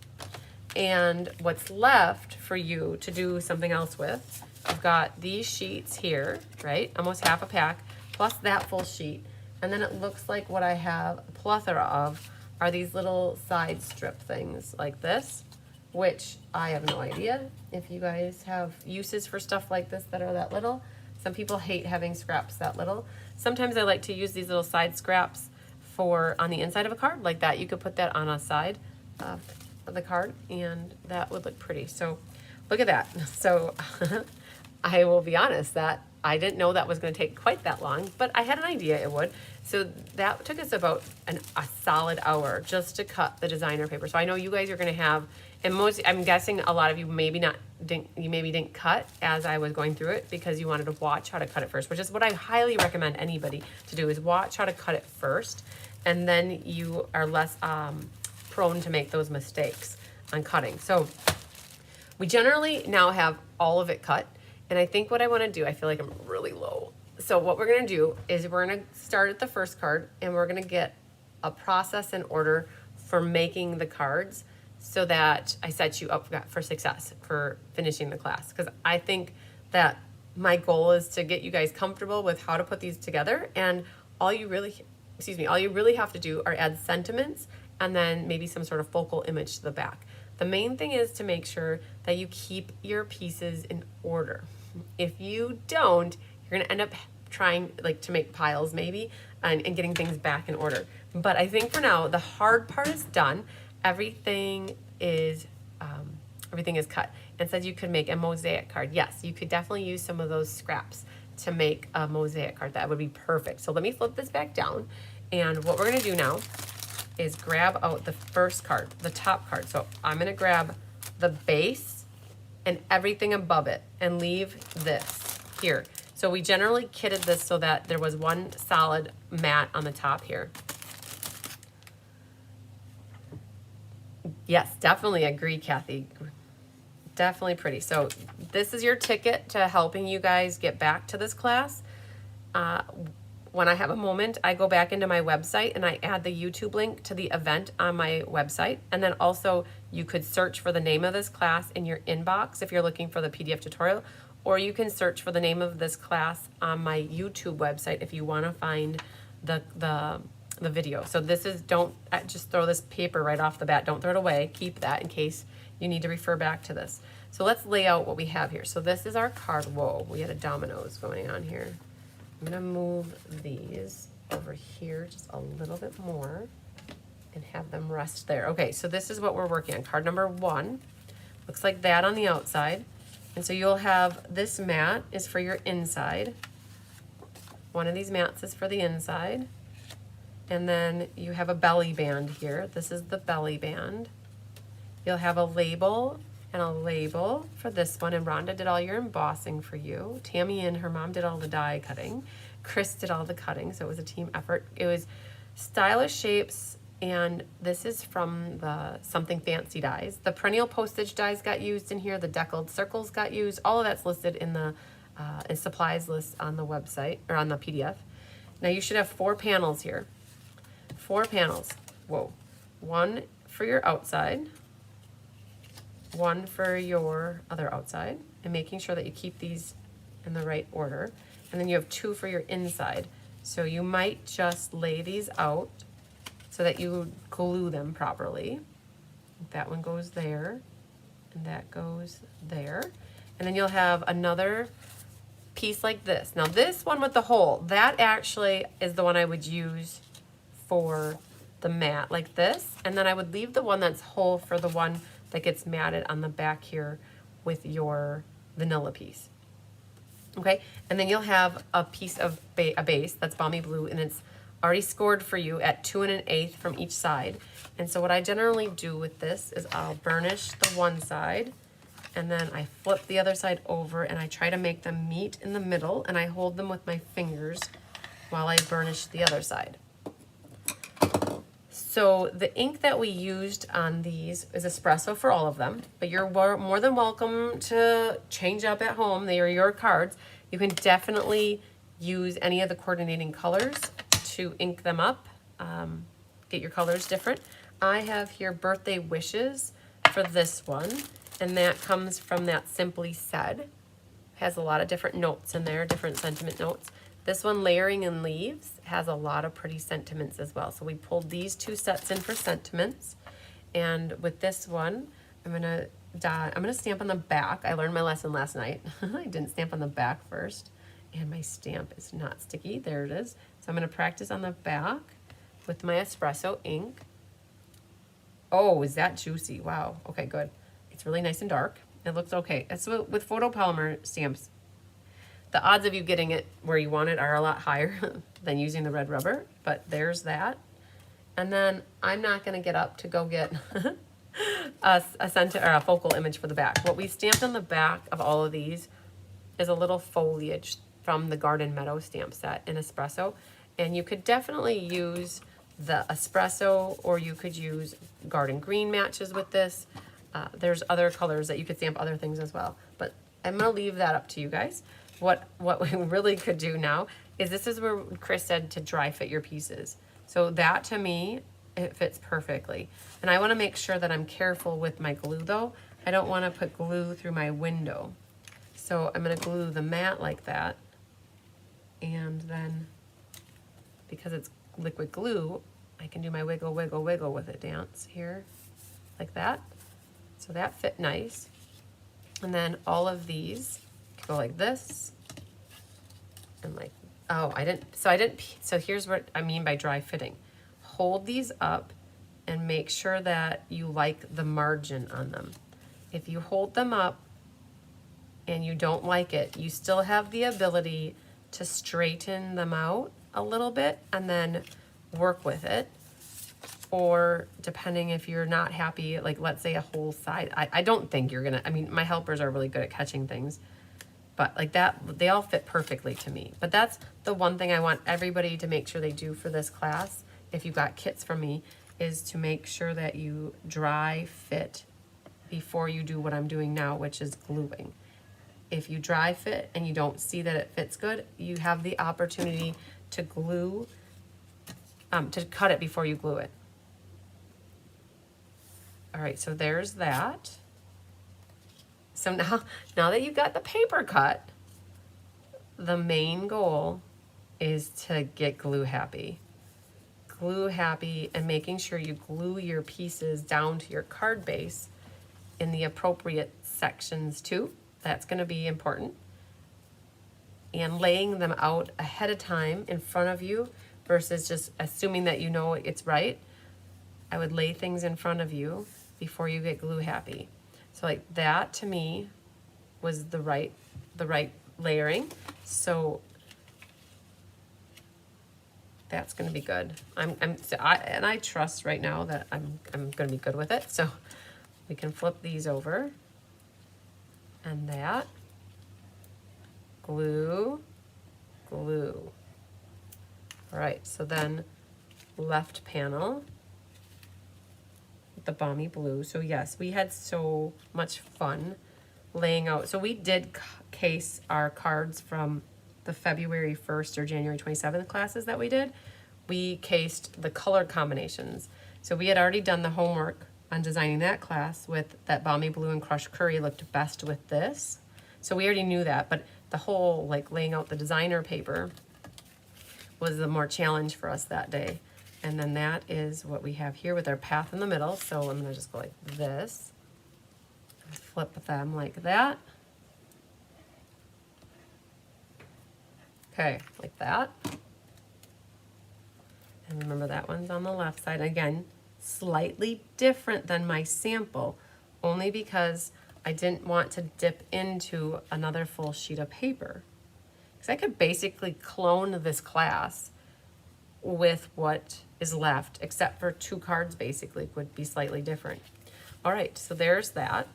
And what's left for you to do something else with, I've got these sheets here, right? Almost half a pack, plus that full sheet. And then it looks like what I have a plethora of are these little side strip things like this, which I have no idea if you guys have uses for stuff like this that are that little. Some people hate having scraps that little. Sometimes I like to use these little side scraps for on the inside of a card like that. You could put that on a side of the card, and that would look pretty. So look at that. So I will be honest that I didn't know that was going to take quite that long, but I had an idea it would. So that took us about a solid hour just to cut the designer paper. So I know you guys are going to have, and I'm guessing a lot of you maybe didn't cut as I was going through it because you wanted to watch how to cut it first, which is what I highly recommend anybody to do, is watch how to cut it first, and then you are less prone to make those mistakes on cutting. So we generally now have all of it cut. And I think what I want to do, I feel like I'm really low. So what we're going to do is we're going to start at the first card, and we're going to get a process in order for making the cards so that I set you up for success for finishing the class. Because I think that my goal is to get you guys comfortable with how to put these together, and all you really have to do are add sentiments and then maybe some sort of focal image to the back. The main thing is to make sure that you keep your pieces in order. If you don't, you're gonna end up trying to make piles maybe and getting things back in order. But I think for now, the hard part is done. Everything is cut. And said you could make a mosaic card. Yes, you could definitely use some of those scraps to make a mosaic card. That would be perfect. So let me flip this back down. And what we're gonna do now is grab out the first card, the top card. So I'm gonna grab the base and everything above it and leave this here. So we generally kitted this so that there was one solid mat on the top here. Yes, definitely agree, Kathy. Definitely pretty. So this is your ticket to helping you guys get back to this class. When I have a moment, I go back into my website and I add the YouTube link to the event on my website. And then also you could search for the name of this class in your inbox if you're looking for the PDF tutorial, or you can search for the name of this class on my YouTube website if you want to find the video. So this is, don't just throw this paper right off the bat. Don't throw it away. Keep that in case you need to refer back to this. So let's lay out what we have here. So this is our card. Whoa, we had a dominoes going on here. I'm gonna move these over here just a little bit more and have them rest there. Okay, so this is what we're working on. Card number 1 looks like that on the outside. And so you'll have this mat is for your inside. One of these mats is for the inside. And then you have a belly band here. This is the belly band. You'll have a label and a label for this one. And Rhonda did all your embossing for you. Tammy and her mom did all the die cutting. Chris did all the cutting, so it was a team effort. It was stylish shapes, and this is from the Something Fancy dies. The perennial postage dies got used in here. The deckled circles got used. All of that's listed in the supplies list on the website, or on the PDF. Now you should have 4 panels here. 4 panels. Whoa. 1 for your outside. 1 for your other outside, and making sure that you keep these in the right order. And then you have 2 for your inside. So you might just lay these out so that you glue them properly. That one goes there, and that goes there. And then you'll have another piece like this. Now this one with the hole, that actually is the one I would use for the mat, like this. And then I would leave the one that's whole for the one that gets matted on the back here with your vanilla piece. Okay, and then you'll have a piece of a base that's balmy blue, and it's already scored for you at 2 1/8 from each side. And so what I generally do with this is I'll burnish the one side, and then I flip the other side over, and I try to make them meet in the middle, and I hold them with my fingers while I burnish the other side. So the ink that we used on these is espresso for all of them, but you're more than welcome to change up at home. They are your cards. You can definitely use any of the coordinating colors to ink them up, get your colors different. I have here birthday wishes for this one, and that comes from that Simply Said. It has a lot of different notes in there, different sentiment notes. This one, Layering in Leaves, has a lot of pretty sentiments as well. So we pulled these 2 sets in for sentiments. And with this one, I'm gonna stamp on the back. I learned my lesson last night. I didn't stamp on the back first, and my stamp is not sticky. There it is. So I'm gonna practice on the back with my espresso ink. Oh, is that juicy? Wow. Okay, good. It's really nice and dark. It looks okay. It's with photopolymer stamps. The odds of you getting it where you want it are a lot higher than using the red rubber, but there's that. And then I'm not gonna get up to go get a center or a focal image for the back. What we stamped on the back of all of these is a little foliage from the Garden Meadow stamp set in espresso. And you could definitely use the espresso, or you could use garden green matches with this. There's other colors that you could stamp other things as well, but I'm gonna leave that up to you guys. What we really could do now is, this is where Chris said to dry fit your pieces. So that, to me, it fits perfectly. And I want to make sure that I'm careful with my glue though. I don't want to put glue through my window. So I'm going to glue the mat like that. And then, because it's liquid glue, I can do my wiggle, wiggle, wiggle with it dance here, like that. So that fit nice. And then all of these go like this, and like, so here's what I mean by dry fitting. Hold these up and make sure that you like the margin on them. If you hold them up and you don't like it, you still have the ability to straighten them out a little bit and then work with it. Or depending if you're not happy, like let's say a whole side, I don't think you're gonna, I mean, my helpers are really good at catching things. But like that, they all fit perfectly to me. But that's the one thing I want everybody to make sure they do for this class, if you got kits from me, is to make sure that you dry fit before you do what I'm doing now, which is gluing. If you dry fit and you don't see that it fits good, you have the opportunity to glue, to cut it before you glue it. All right, so there's that. So now that you've got the paper cut, the main goal is to get glue happy. Glue happy and making sure you glue your pieces down to your card base in the appropriate sections too. That's going to be important. And laying them out ahead of time in front of you versus just assuming that you know it's right. I would lay things in front of you before you get glue happy. So like that to me was the right layering. So that's going to be good. And I trust right now that I'm going to be good with it. So we can flip these over. And that, glue, glue. All right, so then left panel, the balmy blue. So yes, we had so much fun laying out. So we did case our cards from the February 1st or January 27th classes that we did. We cased the color combinations. So we had already done the homework on designing that class with that balmy blue and crushed curry looked best with this. So we already knew that, but the whole like laying out the designer paper was the more challenge for us that day. And then that is what we have here with our path in the middle. So I'm gonna just go like this, flip them like that. Okay, like that. And remember that one's on the left side. Again, slightly different than my sample, only because I didn't want to dip into another full sheet of paper. Because I could basically clone this class with what is left, except for 2 cards basically would be slightly different. All right, so there's that.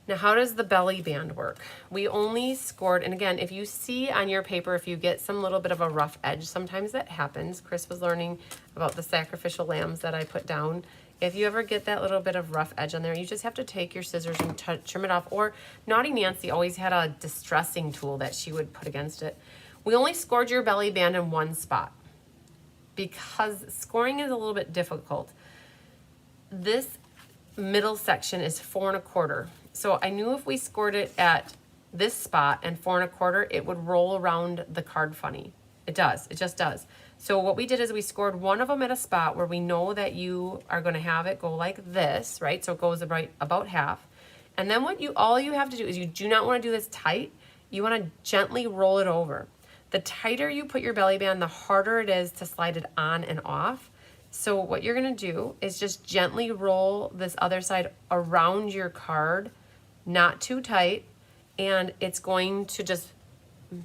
Now, how does the belly band work? We only scored, and again, if you see on your paper, if you get some little bit of a rough edge, sometimes that happens. Chris was learning about the sacrificial lambs that I put down. If you ever get that little bit of rough edge on there, you just have to take your scissors and trim it off. Or Naughty Nancy always had a distressing tool that she would put against it. We only scored your belly band in one spot because scoring is a little bit difficult. This middle section is 4 1/4. So I knew if we scored it at this spot and 4 1/4, it would roll around the card funny. It does, it just does. So what we did is we scored one of them at a spot where we know that you are gonna have it go like this, right? So it goes right about half. And then all you have to do is you do not wanna do this tight. You wanna gently roll it over. The tighter you put your belly band, the harder it is to slide it on and off. So what you're gonna do is just gently roll this other side around your card, not too tight, and it's going to just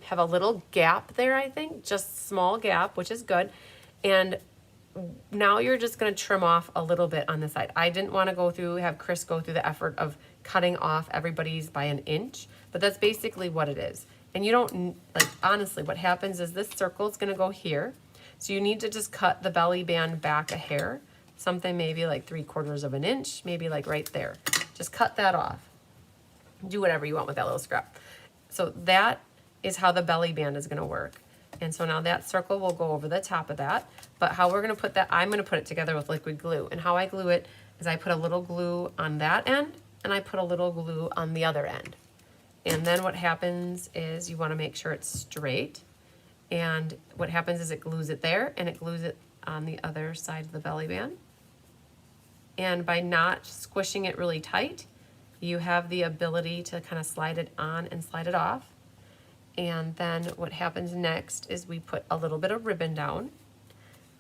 have a little gap there, I think, just small gap, which is good. And now you're just gonna trim off a little bit on the side. I didn't wanna have Chris go through the effort of cutting off everybody's by 1 inch, but that's basically what it is. And you don't, like, honestly, what happens is this circle is gonna go here. So you need to just cut the belly band back a hair, something maybe like 3/4 of an inch, maybe like right there. Just cut that off. Do whatever you want with that little scrap. So that is how the belly band is gonna work. And so now that circle will go over the top of that. But how we're gonna put that, I'm gonna put it together with liquid glue. And how I glue it is I put a little glue on that end and I put a little glue on the other end. And then what happens is you wanna make sure it's straight. And what happens is it glues it there and it glues it on the other side of the belly band. And by not squishing it really tight, you have the ability to kind of slide it on and slide it off. And then what happens next is we put a little bit of ribbon down.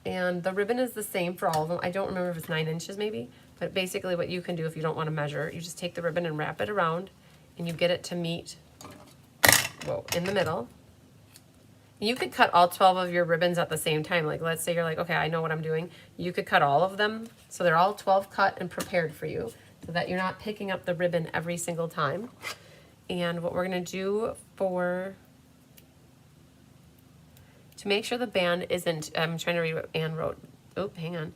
And the ribbon is the same for all of them. I don't remember if it's 9 inches maybe, but basically what you can do if you don't want to measure, you just take the ribbon and wrap it around and you get it to meet, in the middle. You could cut all 12 of your ribbons at the same time. Like, let's say you're like, okay, I know what I'm doing. You could cut all of them so they're all 12 cut and prepared for you so that you're not picking up the ribbon every single time. And what we're gonna do to make sure the band isn't, I'm trying to read what Anne wrote. Oh, hang on.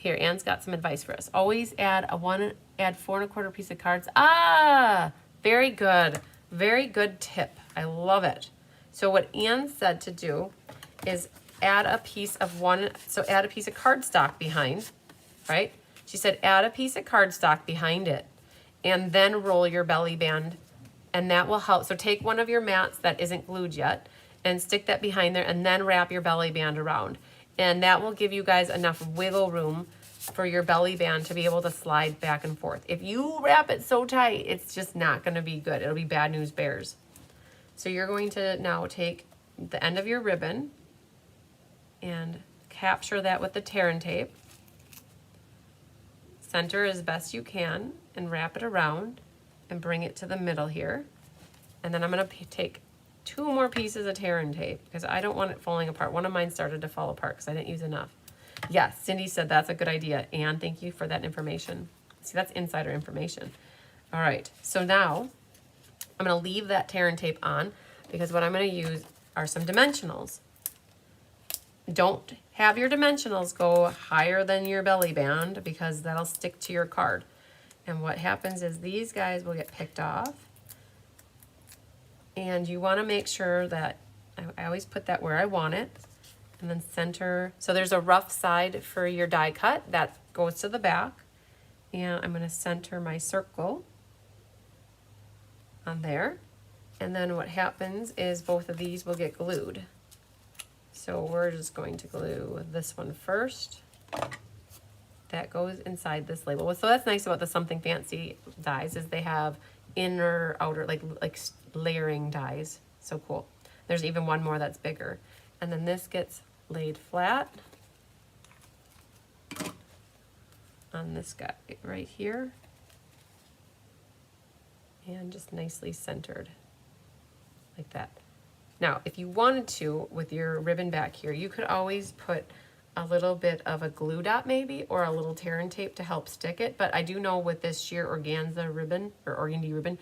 here, Anne's got some advice for us. Always add 4 1/4 piece of cards. Ah, very good. Very good tip. I love it. So what Anne said to do is add a piece of cardstock behind, right? She said add a piece of cardstock behind it and then roll your belly band, and that will help. So take one of your mats that isn't glued yet and stick that behind there and then wrap your belly band around. And that will give you guys enough wiggle room for your belly band to be able to slide back and forth. If you wrap it so tight, it's just not gonna be good. It'll be bad news bears. So you're going to now take the end of your ribbon and capture that with the tear and tape. Center as best you can and wrap it around and bring it to the middle here. And then I'm gonna take 2 more pieces of tear and tape because I don't want it falling apart. One of mine started to fall apart because I didn't use enough. Yes, Cindy said that's a good idea. Anne, thank you for that information. See, that's insider information. All right, so now I'm gonna leave that tear and tape on because what I'm gonna use are some dimensionals. Don't have your dimensionals go higher than your belly band because that'll stick to your card. And what happens is these guys will get picked off. And you wanna make sure that, I always put that where I want it, and then center. So there's a rough side for your die cut that goes to the back. And I'm gonna center my circle on there. And then what happens is both of these will get glued. So we're just going to glue this one first. That goes inside this label. So that's nice about the Something Fancy dies is they have inner, outer, like layering dies. So cool. There's even one more that's bigger. And then this gets laid flat on this guy right here. And just nicely centered like that. Now, if you wanted to, with your ribbon back here, you could always put a little bit of a glue dot maybe, or a little tear and tape to help stick it. But I do know with this sheer organza ribbon, or organdy ribbon,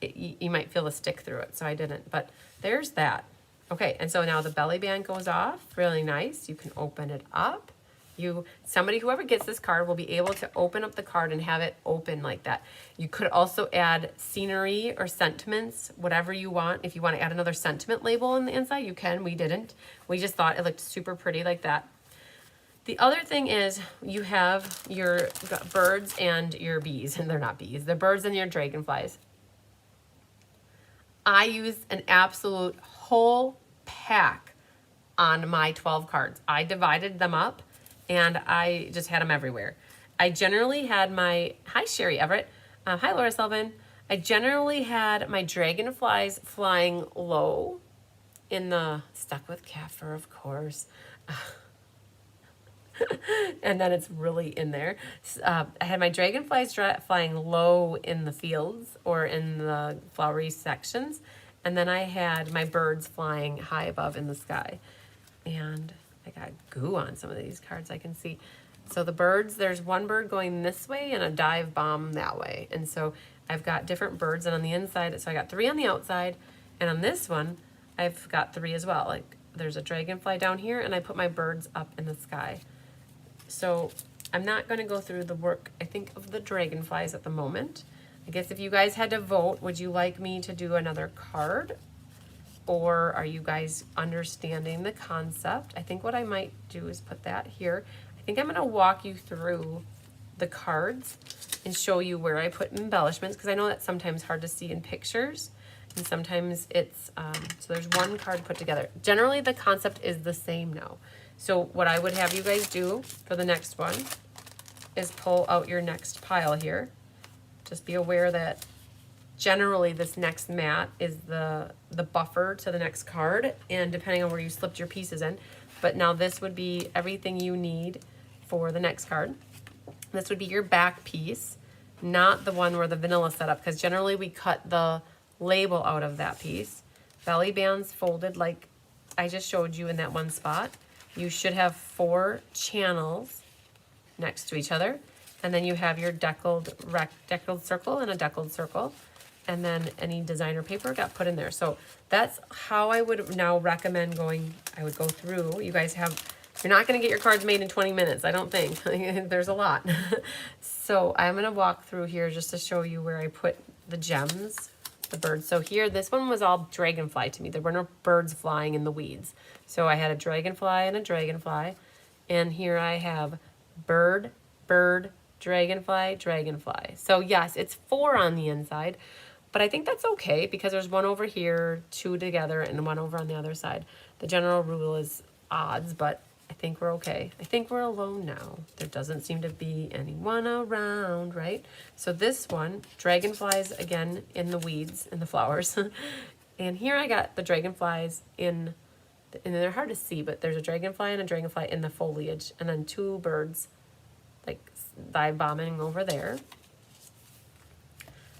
you might feel the stick through it, so I didn't. But there's that. Okay, and so now the belly band goes off, really nice. You can open it up. Whoever gets this card will be able to open up the card and have it open like that. You could also add scenery or sentiments, whatever you want. If you want to add another sentiment label on the inside, you can. We didn't. We just thought it looked super pretty like that. The other thing is you have your birds and your bees, and they're not bees, the birds and your dragonflies. I used an absolute whole pack on my 12 cards. I divided them up and I just had them everywhere. I generally had hi Sherry Everett, hi Laura Sullivan. I generally had my dragonflies flying low in the stuck with calf fur, of course. And then it's really in there. I had my dragonflies flying low in the fields or in the flowery sections. And then I had my birds flying high above in the sky. And I got goo on some of these cards, I can see. So the birds, there's one bird going this way and a dive bomb that way. And so I've got different birds, and on the inside, so I got 3 on the outside, and on this one, I've got 3 as well. Like there's a dragonfly down here, and I put my birds up in the sky. So I'm not going to go through the work, I think, of the dragonflies at the moment. I guess if you guys had to vote, would you like me to do another card? Or are you guys understanding the concept? I think what I might do is put that here. I think I'm going to walk you through the cards and show you where I put embellishments, because I know that's sometimes hard to see in pictures. And sometimes it's, so there's one card put together. Generally, the concept is the same now. So what I would have you guys do for the next one is pull out your next pile here. Just be aware that generally this next mat is the buffer to the next card, and depending on where you slipped your pieces in. But now this would be everything you need for the next card. This would be your back piece, not the one where the vanilla setup, because generally we cut the label out of that piece. Belly bands folded like I just showed you in that one spot. You should have 4 channels next to each other. And then you have your deckled circle and a deckled circle. And then any designer paper got put in there. So that's how I would now recommend going. I would go through. You guys have You're not going to get your cards made in 20 minutes, I don't think. There's a lot. So I'm going to walk through here just to show you where I put the gems, the birds. So here, this one was all dragonfly to me. There were no birds flying in the weeds. So I had a dragonfly and a dragonfly. And here I have bird, bird, dragonfly, dragonfly. So yes, it's 4 on the inside. But I think that's okay because there's one over here, 2 together, and one over on the other side. The general rule is odds, but I think we're okay. I think we're alone now. There doesn't seem to be anyone around, right? So this one, dragonflies again in the weeds, in the flowers. And here I got the dragonflies in, and they're hard to see, but there's a dragonfly and a dragonfly in the foliage, and then 2 birds like dive bombing over there.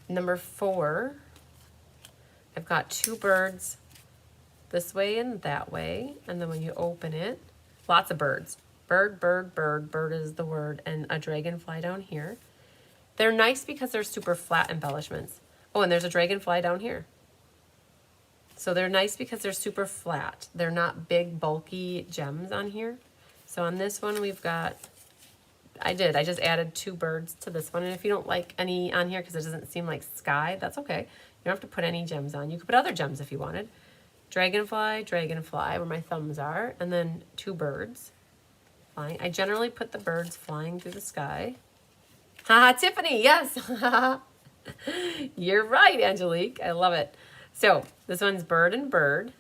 Number 4, I've got 2 birds this way and that way, and then when you open it, lots of birds. Bird, bird, bird, bird is the word, and a dragonfly down here. They're nice because they're super flat embellishments. Oh, and there's a dragonfly down here. So they're nice because they're super flat. They're not big, bulky gems on here. So on this one, we've got, I just added 2 birds to this one. And if you don't like any on here because it doesn't seem like sky, that's okay. You don't have to put any gems on. You could put other gems if you wanted. Dragonfly, dragonfly, where my thumbs are, and then 2 birds flying. I generally put the birds flying through the sky. Haha, Tiffany, yes. You're right, Angelique. I love it. So this one's bird and bird.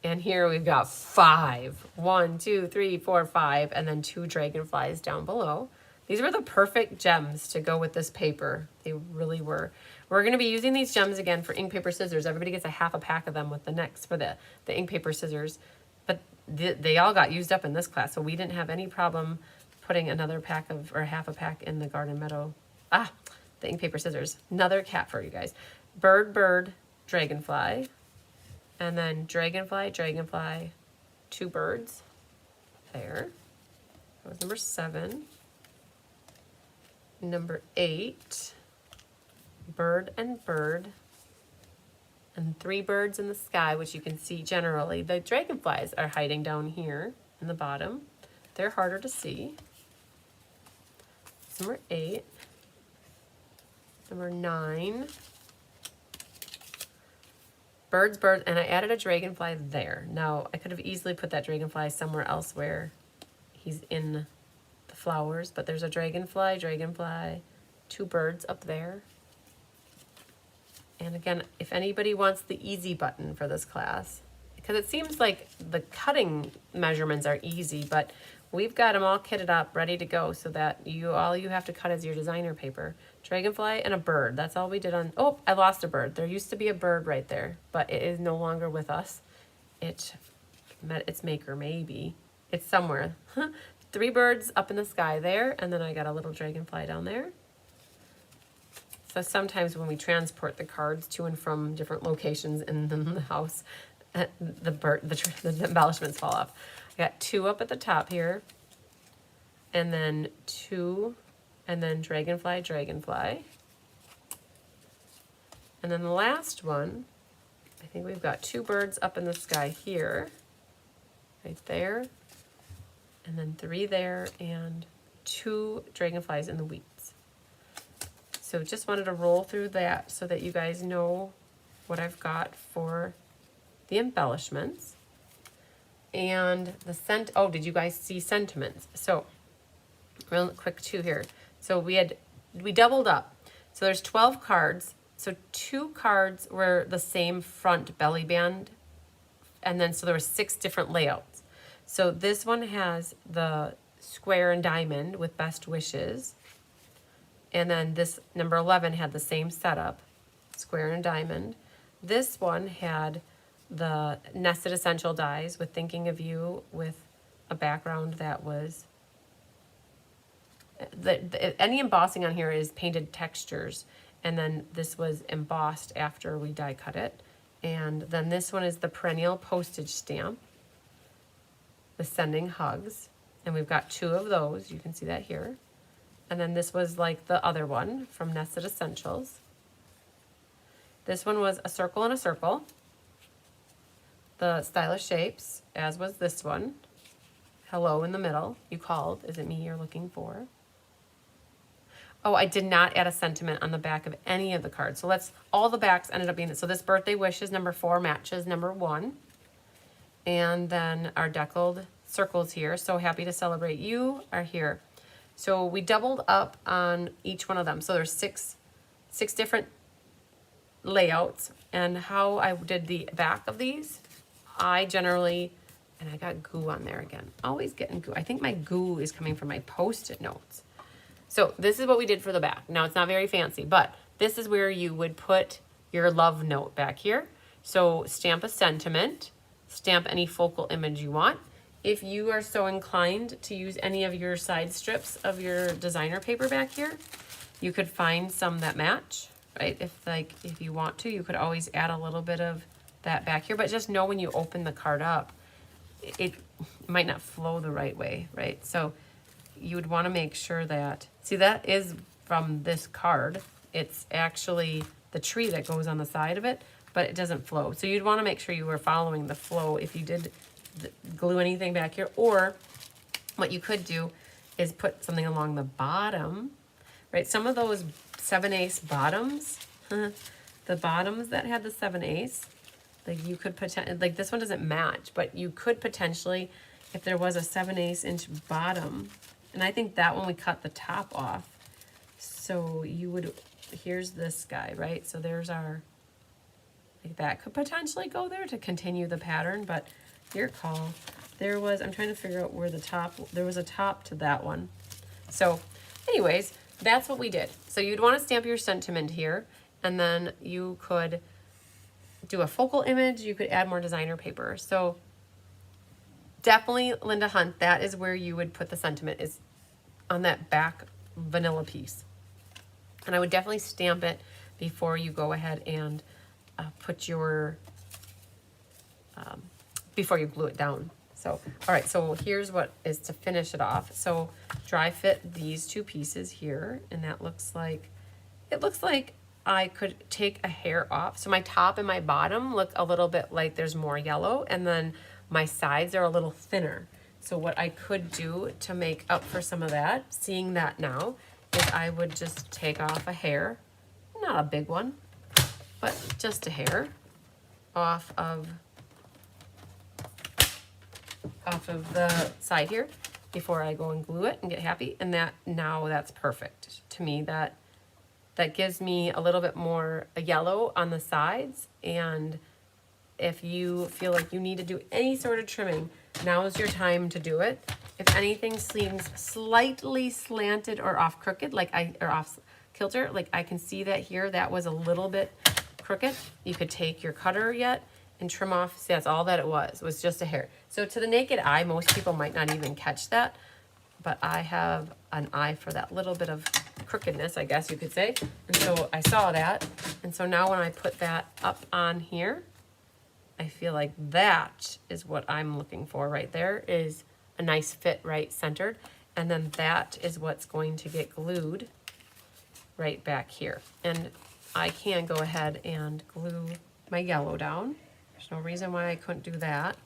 And here we've got 5. 1, 2, 3, 4, 5, and then 2 dragonflies down below. These were the perfect gems to go with this paper. They really were. We're going to be using these gems again for ink, paper, scissors. Everybody gets a half a pack of them with the next for the ink, paper, scissors. But they all got used up in this class, so we didn't have any problem putting another pack of, or half a pack in the garden meadow. Ah, the ink, paper, scissors. Another cat for you guys. Bird, bird, dragonfly. And then dragonfly, dragonfly, 2 birds. There. That was number 7. Number 8. Bird and bird. And 3 birds in the sky, which you can see generally. The dragonflies are hiding down here in the bottom. They're harder to see. Number 8. Number 9. Birds, birds, and I added a dragonfly there. Now, I could have easily put that dragonfly somewhere else where he's in the flowers, but there's a dragonfly, dragonfly, 2 birds up there. And again, if anybody wants the easy button for this class, because it seems like the cutting measurements are easy, but we've got them all kitted up, ready to go, so that all you have to cut is your designer paper. Dragonfly and a bird. That's all we did on. Oh, I lost a bird. There used to be a bird right there, but it is no longer with us. It met its maker, maybe. It's somewhere. 3 birds up in the sky there, and then I got a little dragonfly down there. So sometimes when we transport the cards to and from different locations in the house, the embellishments fall off. I got 2 up at the top here, and then 2, and then dragonfly, dragonfly. And then the last one, I think we've got 2 birds up in the sky here, right there, and then 3 there, and 2 dragonflies in the weeds. So just wanted to roll through that so that you guys know what I've got for the embellishments. And the oh, did you guys see sentiments? So real quick too here. So we doubled up. So there's 12 cards. So 2 cards were the same front belly band. And then so there were 6 different layouts. So this one has the square and diamond with best wishes. And then this number 11 had the same setup, square and diamond. This one had the nested essential dies with thinking of you with a background that was, any embossing on here is painted textures. And then this was embossed after we die cut it. And then this one is the perennial postage stamp, the sending hugs. And we've got 2 of those, you can see that here. And then this was like the other one from Nested Essentials. This one was a circle and a circle. The stylish shapes, as was this one. hello in the middle. You called. Is it me you're looking for? Oh, I did not add a sentiment on the back of any of the cards. So all the backs ended up being, so this birthday wishes number 4 matches number 1. And then our deckled circles here. So happy to celebrate you are here. So we doubled up on each one of them. So there's six different layouts. And how I did the back of these, I generally, and I got goo on there again. Always getting goo. I think my goo is coming from my Post-it notes. So this is what we did for the back. Now it's not very fancy, but this is where you would put your love note back here. So stamp a sentiment, stamp any focal image you want. If you are so inclined to use any of your side strips of your designer paper back here, you could find some that match, right? If you want to, you could always add a little bit of that back here, but just know when you open the card up, it might not flow the right way, right? So you would want to make sure that, see, that is from this card. It's actually the tree that goes on the side of it, but it doesn't flow. So you'd want to make sure you were following the flow if you did glue anything back here. Or what you could do is put something along the bottom, right? Some of those 7/8 bottoms, the bottoms that had the 7/8, like you could potentially, like this one doesn't match, but you could potentially, if there was a 7/8 inch bottom, and I think that one we cut the top off. So you would, here's this guy, right? So there's our, like that could potentially go there to continue the pattern, but your call. There was, I'm trying to figure out where the top, there was a top to that one. So anyways, that's what we did. So you'd want to stamp your sentiment here, and then you could do a focal image. You could add more designer paper. So definitely Linda Hunt, that is where you would put the sentiment, is on that back vanilla piece. And I would definitely stamp it before you go ahead and put your, before you glue it down. So, all right, so here's what is to finish it off. So dry fit these 2 pieces here, and that looks like, it looks like I could take a hair off. So my top and my bottom look a little bit like there's more yellow, and then my sides are a little thinner. So what I could do to make up for some of that, seeing that now, is I would just take off a hair, not a big one, but just a hair off of the side here before I go and glue it and get happy. And that, now that's perfect to me. That gives me a little bit more yellow on the sides. And if you feel like you need to do any sort of trimming, now is your time to do it. If anything seems slightly slanted or off crooked, or off kilter, like I can see that here, that was a little bit crooked. You could take your cutter yet and trim off. See, that's all that it was just a hair. So to the naked eye, most people might not even catch that, but I have an eye for that little bit of crookedness, I guess you could say. And so I saw that. And so now when I put that up on here, I feel like that is what I'm looking for right there, is a nice fit right centered. And then that is what's going to get glued right back here. And I can go ahead and glue my yellow down. There's no reason why I couldn't do that.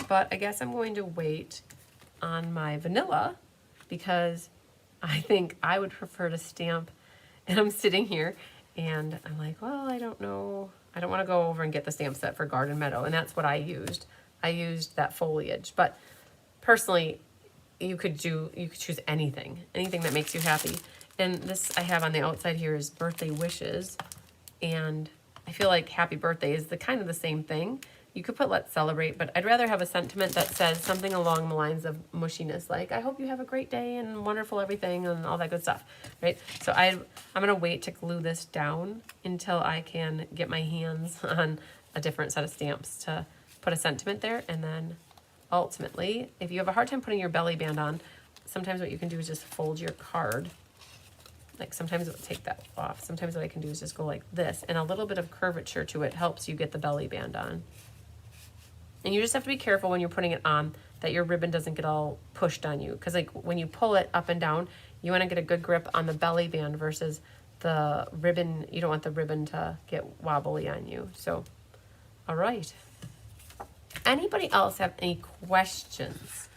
But I guess I'm going to wait on my vanilla, because I think I would prefer to stamp. And I'm sitting here and I'm like, well, I don't know. I don't want to go over and get the stamp set for Garden Meadow. And that's what I used. I used that foliage. But personally, you could choose anything that makes you happy. And this I have on the outside here is birthday wishes. And I feel like happy birthday is kind of the same thing. You could put let's celebrate, but I'd rather have a sentiment that says something along the lines of mushiness, like I hope you have a great day and wonderful everything and all that good stuff, right? So I'm gonna wait to glue this down until I can get my hands on a different set of stamps to put a sentiment there. And then ultimately, if you have a hard time putting your belly band on, sometimes what you can do is just fold your card. Like sometimes it will take that off. Sometimes what I can do is just go like this, and a little bit of curvature to it helps you get the belly band on. And you just have to be careful when you're putting it on that your ribbon doesn't get all pushed on you. Because like when you pull it up and down, you want to get a good grip on the belly band versus the ribbon. You don't want the ribbon to get wobbly on you. So, all right. Anybody else have any questions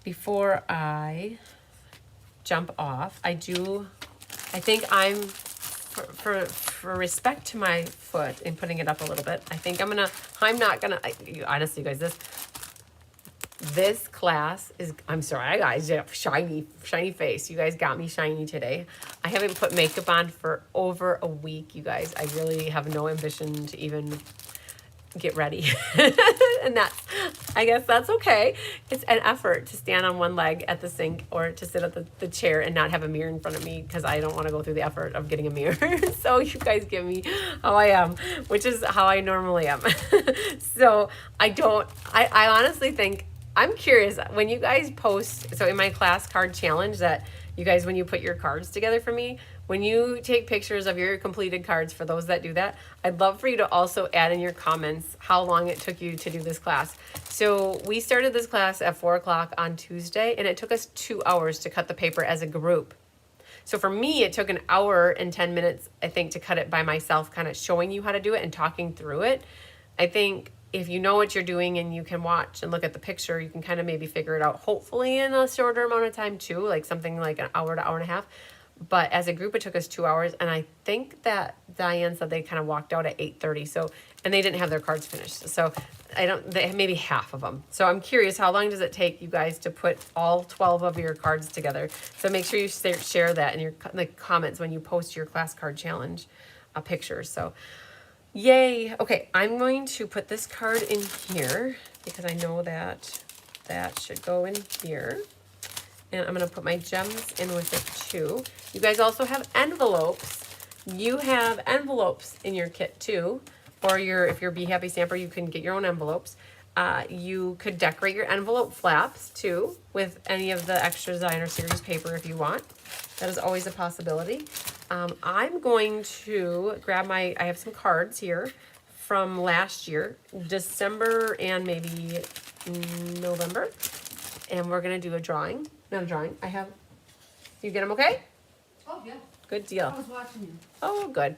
before I jump off, I think I'm, for respect to my foot and putting it up a little bit, honestly, guys, this class is, I'm sorry, guys, shiny face. You guys got me shiny today. I haven't put makeup on for over a week, you guys. I really have no ambition to even get ready. And I guess that's okay. It's an effort to stand on one leg at the sink or to sit at the chair and not have a mirror in front of me because I don't want to go through the effort of getting a mirror. So you guys give me how I am, which is how I normally am. So I honestly think, I'm curious, when you guys post, so in my class card challenge that you guys, when you put your cards together for me, when you take pictures of your completed cards, for those that do that, I'd love for you to also add in your comments how long it took you to do this class. So we started this class at 4 o'clock on Tuesday, and it took us 2 hours to cut the paper as a group. So for me, it took 1 hour and 10 minutes, I think, to cut it by myself, kind of showing you how to do it and talking through it. I think if you know what you're doing and you can watch and look at the picture, you can kind of maybe figure it out, hopefully in a shorter amount of time too, like something like 1 hour to hour and a half. But as a group, it took us 2 hours. And I think Diane said they kind of walked out at 8:30. So, and they didn't have their cards finished. So maybe half of them. So I'm curious, how long does it take you guys to put all 12 of your cards together? So make sure you share that in the comments when you post your class card challenge pictures. So yay. Okay, I'm going to put this card in here because I know that should go in here. And I'm going to put my gems in with it too. You guys also have envelopes. You have envelopes in your kit too. Or if you're Be Happy Stamper, you can get your own envelopes. You could decorate your envelope flaps too with any of the extra designer series paper if you want. That is always a possibility. I'm going to grab I have some cards here from last year, December and maybe November. And we're going to do a drawing. Not a drawing. You get them okay? Oh, yeah. Good deal. I was watching you. Oh, good.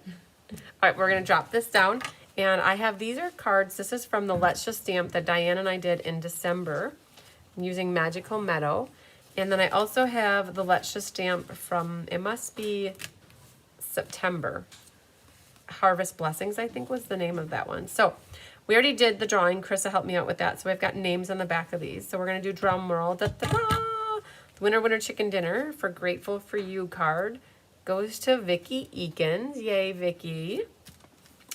All right, we're going to drop this down. And these are cards. This is from the Let's Just Stamp that Diane and I did in December using Magical Meadow. And then I also have the Let's Just Stamp from, it must be September. Harvest Blessings, I think was the name of that one. So we already did the drawing. Krista helped me out with that. So I've got names on the back of these. So we're going to do drum roll. Da, da, da. The winner chicken dinner for Grateful for You card goes to Vicki Eakins. Yay, Vicki.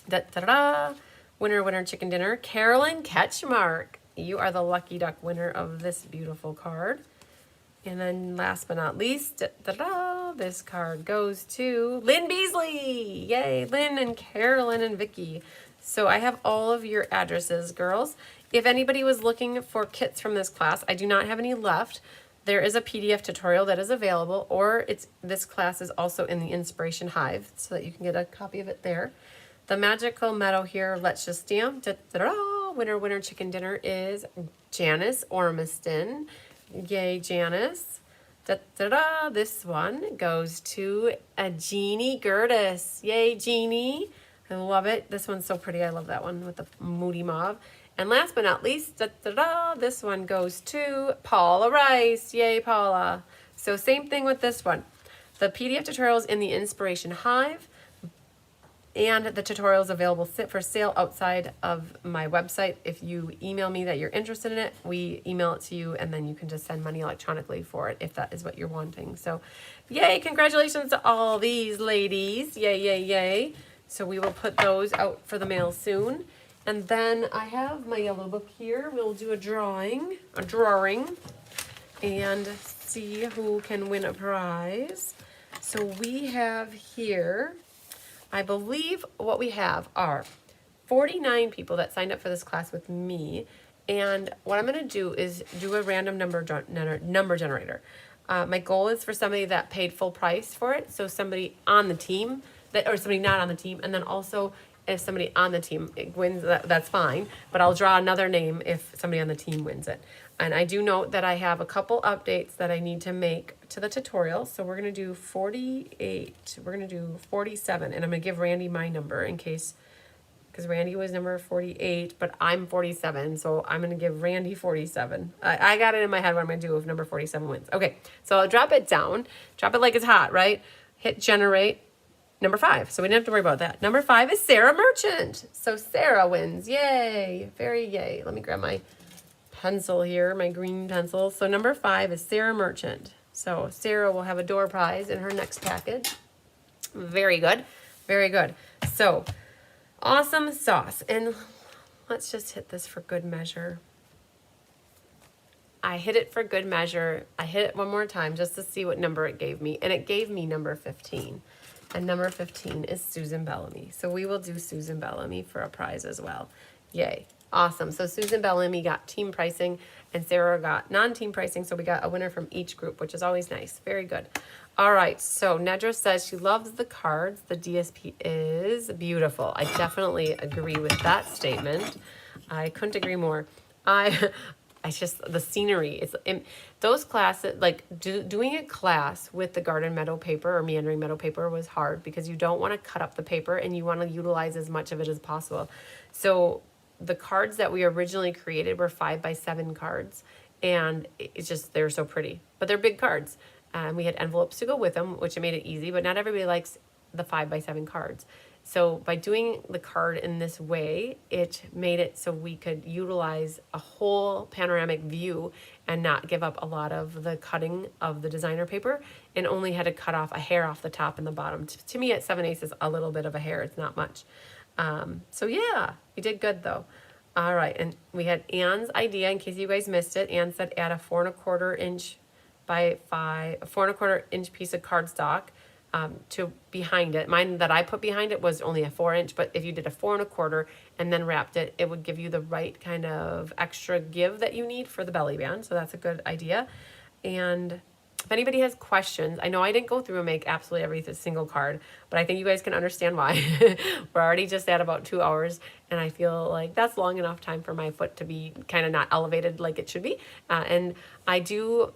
Da, da, da. Winner chicken dinner. Carolyn Ketchmark. You are the lucky duck winner of this beautiful card. And then last but not least, da, da, da, this card goes to Lynn Beasley. Yay, Lynn and Carolyn and Vicki. So I have all of your addresses, girls. If anybody was looking for kits from this class, I do not have any left. There is a PDF tutorial that is available, or this class is also in the Inspiration Hive, so that you can get a copy of it there. The Magical Meadow here, Let's Just Stamp. Da, da, da, winner chicken dinner is Janice Ormiston. Yay, Janice. Da, da, da. This one goes to Jeannie Gertis. Yay, Jeannie. I love it. This one's so pretty. I love that one with the moody mauve. And last but not least, da, da, da, this one goes to Paula Rice. Yay, Paula. So same thing with this one. The PDF tutorials in the Inspiration Hive, and the tutorials available for sale outside of my website. If you email me that you're interested in it, we email it to you, and then you can just send money electronically for it if that is what you're wanting. So yay, congratulations to all these ladies. Yay, yay, yay. So we will put those out for the mail soon. And then I have my yellow book here. We'll do a drawing, and see who can win a prize. So we have here, I believe what we have are 49 people that signed up for this class with me. And what I'm going to do is do a random number generator. My goal is for somebody that paid full price for it. So somebody on the team, or somebody not on the team. And then also if somebody on the team wins, that's fine. But I'll draw another name if somebody on the team wins it. And I do note that I have a couple updates that I need to make to the tutorial. So we're going to do 48. We're going to do 47. And I'm going to give Randy my number in case because Randy was number 48, but I'm 47, so I'm going to give Randy 47. I got it in my head what I'm going to do if number 47 wins. Okay, so I'll drop it down. Drop it like it's hot, right? Hit generate. Number 5, so we didn't have to worry about that. Number 5 is Sarah Merchant. So Sarah wins. Yay. Very yay. Let me grab my pencil here, my green pencil. So number 5 is Sarah Merchant. So Sarah will have a door prize in her next package. Very good. Very good. So awesome sauce. And let's just hit this for good measure. I hit it for good measure. I hit it one more time just to see what number it gave me. And it gave me number 15. And number 15 is Susan Bellamy. So we will do Susan Bellamy for a prize as well. Yay. Awesome. So Susan Bellamy got team pricing and Sarah got non-team pricing. So we got a winner from each group, which is always nice. Very good. All right. So Nedra says she loves the cards. The DSP is beautiful. I definitely agree with that statement. I couldn't agree more. It's just the scenery. It's those classes, like doing a class with the Garden Meadow paper or Meandering Meadow paper was hard because you don't want to cut up the paper and you want to utilize as much of it as possible. So the cards that we originally created were 5x7 cards, and it's just, they're so pretty, but they're big cards. And we had envelopes to go with them, which made it easy, but not everybody likes the 5x7 cards. So by doing the card in this way, it made it so we could utilize a whole panoramic view and not give up a lot of the cutting of the designer paper, and only had to cut off a hair off the top and the bottom. To me, at 7/8 is a little bit of a hair. It's not much. So yeah, we did good though. All right, and we had Anne's idea, in case you guys missed it. Anne said add a 4 1/4 inch by 4 1/4 inch piece of cardstock to behind it. Mine that I put behind it was only a 4-inch, but if you did a 4 1/4 and then wrapped it, it would give you the right kind of extra give that you need for the belly band. So that's a good idea. And if anybody has questions, I know I didn't go through and make absolutely every single card, but I think you guys can understand why. We're already just at about 2 hours, and I feel like that's long enough time for my foot to be kind of not elevated like it should be. And I do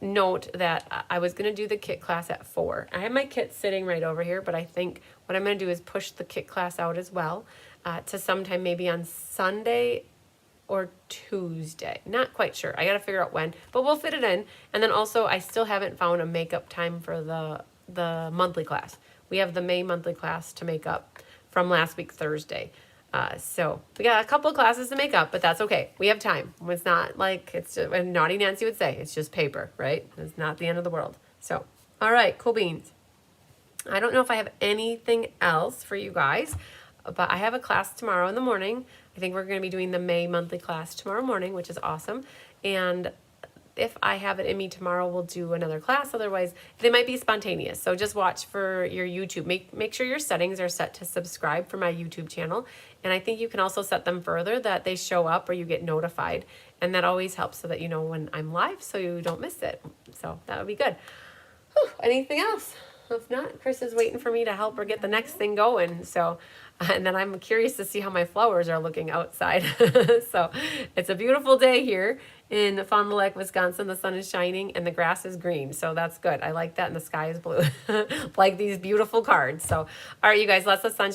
note that I was going to do the kit class at 4. I have my kit sitting right over here, but I think what I'm going to do is push the kit class out as well to sometime maybe on Sunday or Tuesday. Not quite sure. I got to figure out when, but we'll fit it in. And then also I still haven't found a makeup time for the monthly class. We have the May monthly class to make up from last week, Thursday. So we got a couple of classes to make up, but that's okay. We have time. It's not like it's just, and Naughty Nancy would say, it's just paper, right? It's not the end of the world. So, all right, cool beans. I don't know if I have anything else for you guys, but I have a class tomorrow in the morning. I think we're going to be doing the May monthly class tomorrow morning, which is awesome. And if I have it in me tomorrow, we'll do another class. Otherwise, they might be spontaneous. So just watch for your YouTube. Make sure your settings are set to subscribe for my YouTube channel. And I think you can also set them further that they show up or you get notified. And that always helps so that you know when I'm live so you don't miss it. So that would be good. Whew, anything else? If not, Chris is waiting for me to help her get the next thing going. So, and then I'm curious to see how my flowers are looking outside. So it's a beautiful day here in Fond du Lac, Wisconsin. The sun is shining and the grass is green. So that's good. I like that. And the sky is blue, like these beautiful cards. So, all right, you guys, lots of sunshine.